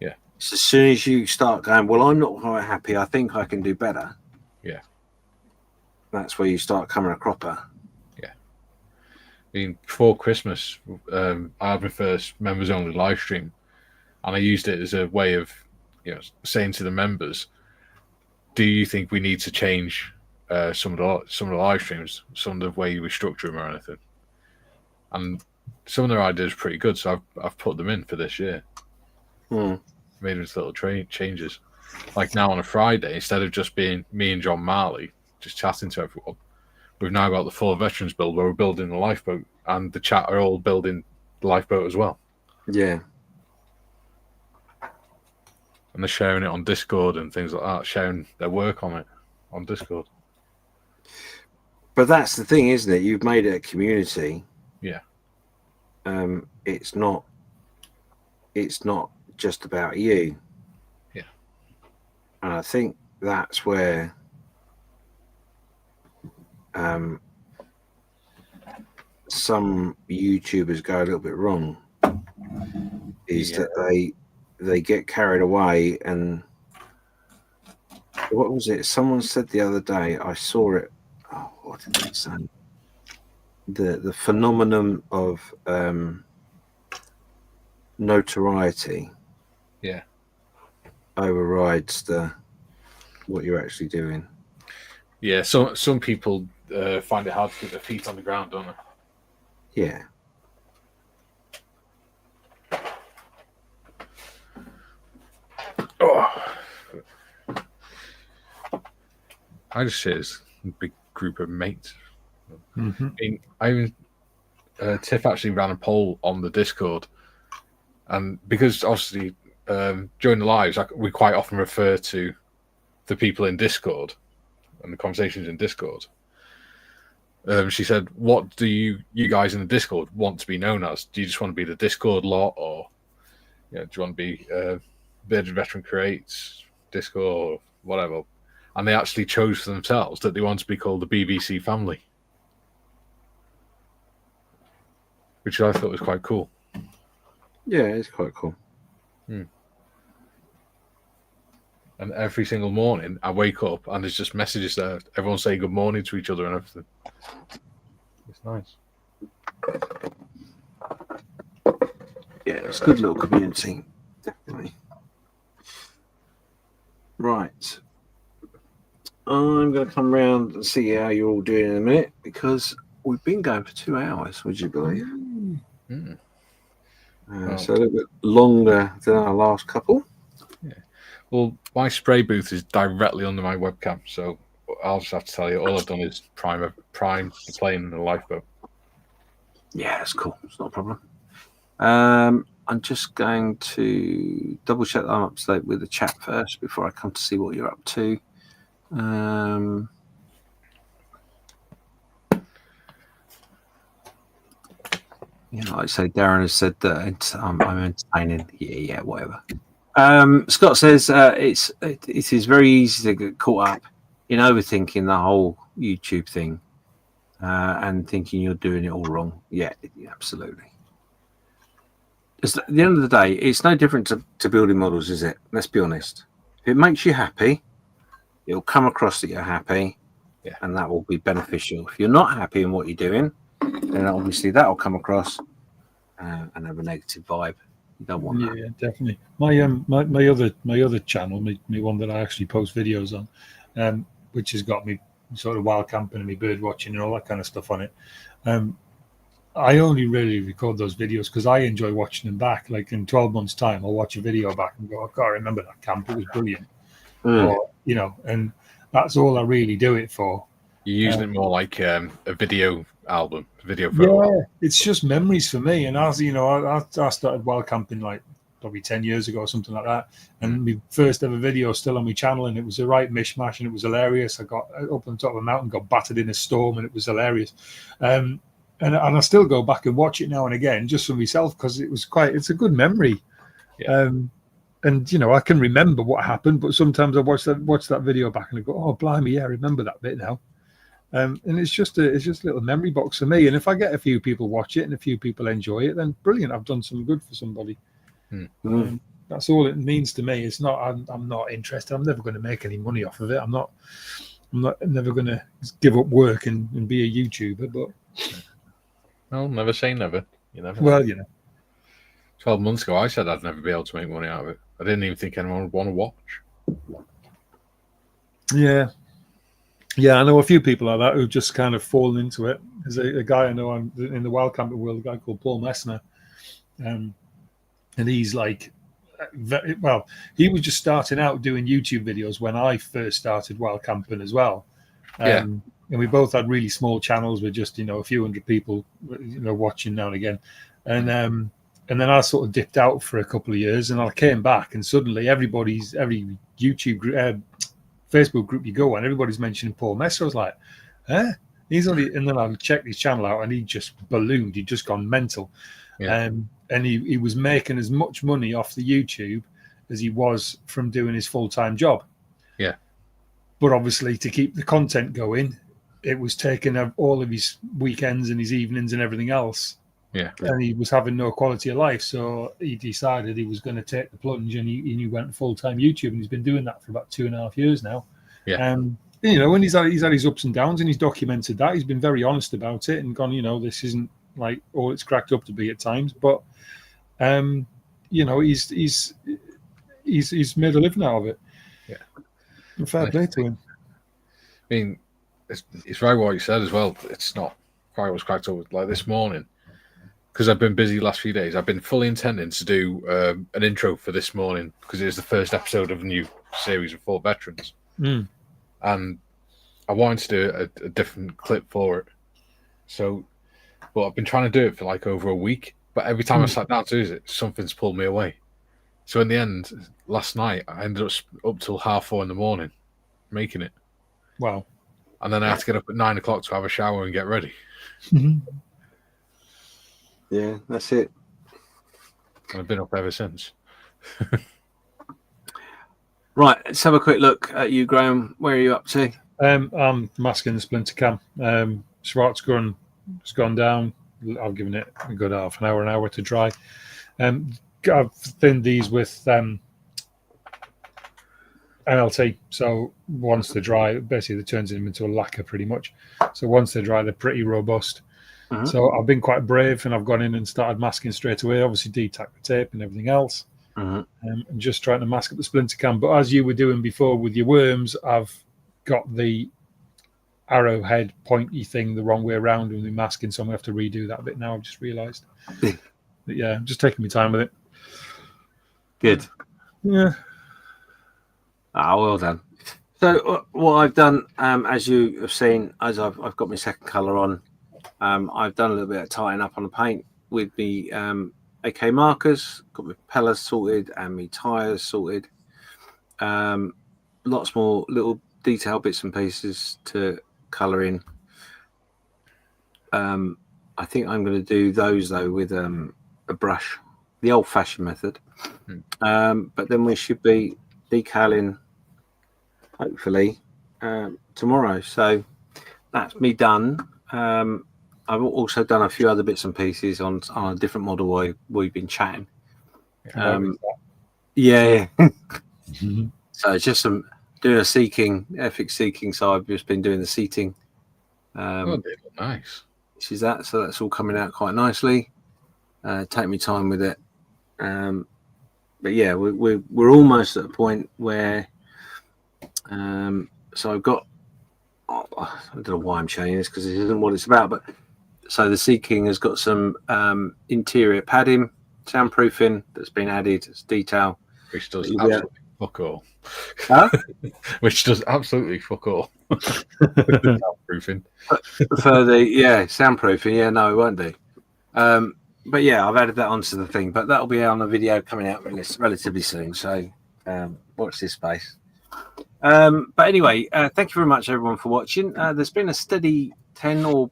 Yeah. So as soon as you start going, well, I'm not quite happy, I think I can do better. Yeah. That's where you start coming a cropper. Yeah. I mean, before Christmas, I had my first members only live stream, and I used it as a way of, saying to the members, do you think we need to change some of the live streams, some of the way we structure them or anything? And some of their ideas are pretty good, so I've put them in for this year. Made them into little changes. Like now on a Friday, instead of just being me and John Marley just chatting to everyone, we've now got the full veterans build where we're building the lifeboat, and the chat are all building the lifeboat as well. Yeah. And they're sharing it on Discord and things like that, sharing their work on it on Discord. But that's the thing, isn't it? You've made it a community. Yeah. It's not just about you. Yeah. And I think that's where some YouTubers go a little bit wrong. Is that they get carried away, and what was it? Someone said the other day, I saw it. Oh, what did they say? The phenomenon of notoriety, overrides what you're actually doing. Yeah, so some people find it hard to keep their feet on the ground, don't they? Yeah. Oh. I just see it as a big group of mates. Tiff actually ran a poll on the Discord, and because obviously during the lives we quite often refer to the people in Discord and the conversations in Discord. She said, "What do you guys in the Discord want to be known as? Do you just want to be the Discord lot, or do you want to be Bearded Veteran Creates Discord or whatever?" And they actually chose for themselves that they want to be called the BBC family, which I thought was quite cool. Yeah, it's quite cool. And every single morning I wake up and there's just messages there. Everyone saying good morning to each other and everything. It's nice. Yeah, it's a good little community. Definitely. Right. I'm going to come round and see how you're all doing in a minute, because we've been going for 2 hours, would you believe? So a little bit longer than our last couple. Yeah. Well, my spray booth is directly under my webcam, so I'll just have to tell you, all I've done is prime the plane and the lifeboat. Yeah, that's cool. It's not a problem. I'm just going to double check that I'm up to date with the chat first before I come to see what you're up to. Like I say, Darren has said that I'm entertaining. Yeah, whatever. Scott says it is very easy to get caught up in overthinking the whole YouTube thing and thinking you're doing it all wrong. Yeah, absolutely. At the end of the day, it's no different to building models, is it? Let's be honest. If it makes you happy, it'll come across that you're happy, and that will be beneficial. If you're not happy in what you're doing, then obviously that will come across and have a negative vibe. You don't want that. Yeah, definitely. My other channel, my one that I actually post videos on, which has got me sort of wild camping and me bird watching and all that kind of stuff on it. I only really record those videos because I enjoy watching them back. Like in 12 months' time, I'll watch a video back and go, "I can't remember that camp. It was brilliant." Or, and that's all I really do it for. You're using it more like a video album, video photo. Yeah, it's just memories for me. And as you know, I started wild camping like probably 10 years ago or something like that. And my first ever video still on my channel, and it was a right mishmash, and it was hilarious. I got up on top of a mountain, got battered in a storm, and it was hilarious. And I still go back and watch it now and again just for myself because it's a good memory. Yeah. And I can remember what happened, but sometimes I watch that video back and I go, "Oh, blimey, yeah, I remember that bit now." And it's just a little memory box for me. And if I get a few people watch it and a few people enjoy it, then brilliant, I've done some good for somebody. That's all it means to me. It's not. I'm not interested. I'm never going to make any money off of it. I'm never going to give up work and be a YouTuber. But well, never say never. You never. Well, 12 months ago, I said I'd never be able to make money out of it. I didn't even think anyone would want to watch. Yeah, I know a few people like that who've just kind of fallen into it. There's a guy I know in the wild camping world, a guy called Paul Messner, and he's like, he was just starting out doing YouTube videos when I first started wild camping as well. And we both had really small channels with just a few hundred people watching now and again, and then I sort of dipped out for a couple of years, and I came back, and suddenly every YouTube group, Facebook group you go on, everybody's mentioning Paul Messer. I was like, he's only, and then I checked his channel out, and he just ballooned. He'd just gone mental. And he was making as much money off the YouTube as he was from doing his full-time job. Yeah. But obviously, to keep the content going, it was taking up all of his weekends and his evenings and everything else. Yeah. And he was having no quality of life. So he decided he was going to take the plunge, and he went full-time YouTube, and he's been doing that for about 2.5 years now. Yeah. And he's had his ups and downs, and he's documented that. He's been very honest about it and gone, this isn't like all it's cracked up to be at times. But, he's made a living out of it. Yeah. And fair play to him. I mean, it's right what you said as well. It's not quite what's cracked up with. Like this morning, because I've been busy the last few days, I've been fully intending to do an intro for this morning because it is the first episode of a new series of 4 veterans. Mm. And I wanted to do a different clip for it. So, but I've been trying to do it for like over a week. But every time I sat down to do it, something's pulled me away. So in the end, last night, I ended up till 4:30 in the morning making it. Wow. And then I had to get up at 9 o'clock to have a shower and get ready. Yeah, that's it. And I've been up ever since. Right, let's have a quick look at you, Graham. Where are you up to? I'm masking the splinter cam. Swart's has gone down. I've given it a good half an hour to dry. I've thinned these with MLT. So once they're dry, basically it turns them into a lacquer pretty much. So once they're dry, they're pretty robust. Uh-huh. So I've been quite brave and I've gone in and started masking straight away. Obviously detacked the tape and everything else. Uh-huh. And just trying to mask up the splinter cam. But as you were doing before with your worms, I've got the arrowhead pointy thing the wrong way around and the masking, so I'm going to have to redo that bit now. I've just realised. But yeah, I'm just taking my time with it. Good. Yeah. Ah, well done. So what I've done, as you have seen, as I've got my second colour on, I've done a little bit of tying up on the paint with the AK markers, got my propellers sorted and my tyres sorted. Lots more little detail bits and pieces to colour in. I think I'm going to do those though with a brush, the old-fashioned method. But then we should be decaling hopefully tomorrow. So that's me done. I've also done a few other bits and pieces on a different model we've been chatting. Yeah. So it's just some doing a seeking, Airfix seeking. So I've just been doing the seating. They look nice. This is that. So that's all coming out quite nicely. Take me time with it. But yeah, we're almost at a point where. So I've got. I don't know why I'm showing this because this isn't what it's about. But so the Sea King has got some interior padding, soundproofing that's been added as detail, which does absolutely fuck all. Huh? Which does absolutely fuck all. Soundproofing. For the soundproofing, yeah, no, it won't do. But yeah, I've added that onto the thing. But that'll be on a video coming out relatively soon. So watch this space. But anyway, thank you very much, everyone, for watching. There's been a steady 10 or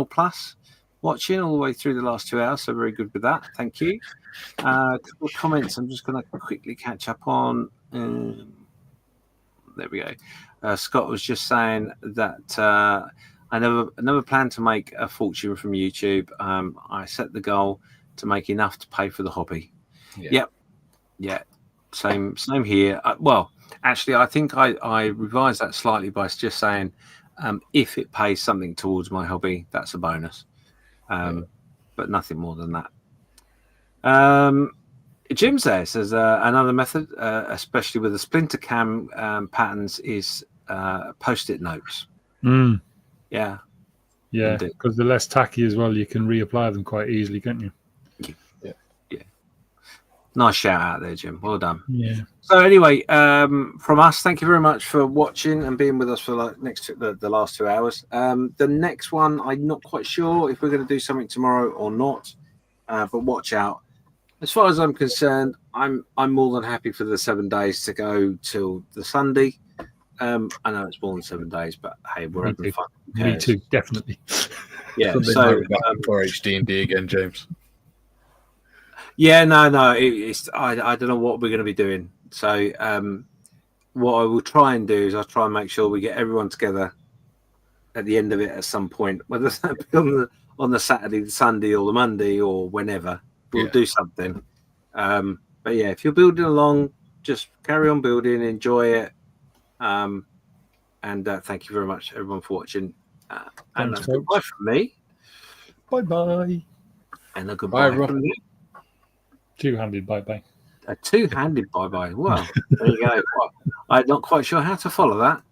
plus watching all the way through the last 2 hours, so very good with that. Thank you. A couple of comments I'm just going to quickly catch up on. There we go. Scott was just saying that I never planned to make a fortune from YouTube. I set the goal to make enough to pay for the hobby. Yep. Yeah. Same here. Actually, I think I revised that slightly by just saying if it pays something towards my hobby, that's a bonus. But nothing more than that. Jim's there says another method, especially with the splinter cam patterns, is post-it notes. Yeah, because they're less tacky as well. You can reapply them quite easily, can't you? Yeah. Nice shout out there, Jim. Well done. Yeah. So anyway, from us, thank you very much for watching and being with us for the last 2 hours. The next one, I'm not quite sure if we're going to do something tomorrow or not, but watch out. As far as I'm concerned, I'm more than happy for the 7 days to go till the Sunday. I know it's more than 7 days, but hey, we're having fun. Me too, definitely. Yeah. Something So for HD&D again, James. Yeah, no. It's I don't know what we're going to be doing. So what I will try and do is I'll try and make sure we get everyone together at the end of it at some point, whether that be on the Saturday, the Sunday, or the Monday, or whenever. We'll do something. But yeah, if you're building along, just carry on building, enjoy it. And thank you very much, everyone, for watching. And that's goodbye from me. Bye-bye. And a goodbye from me. Two-handed bye-bye. A two-handed bye-bye. Well, there you go. I'm not quite sure how to follow that.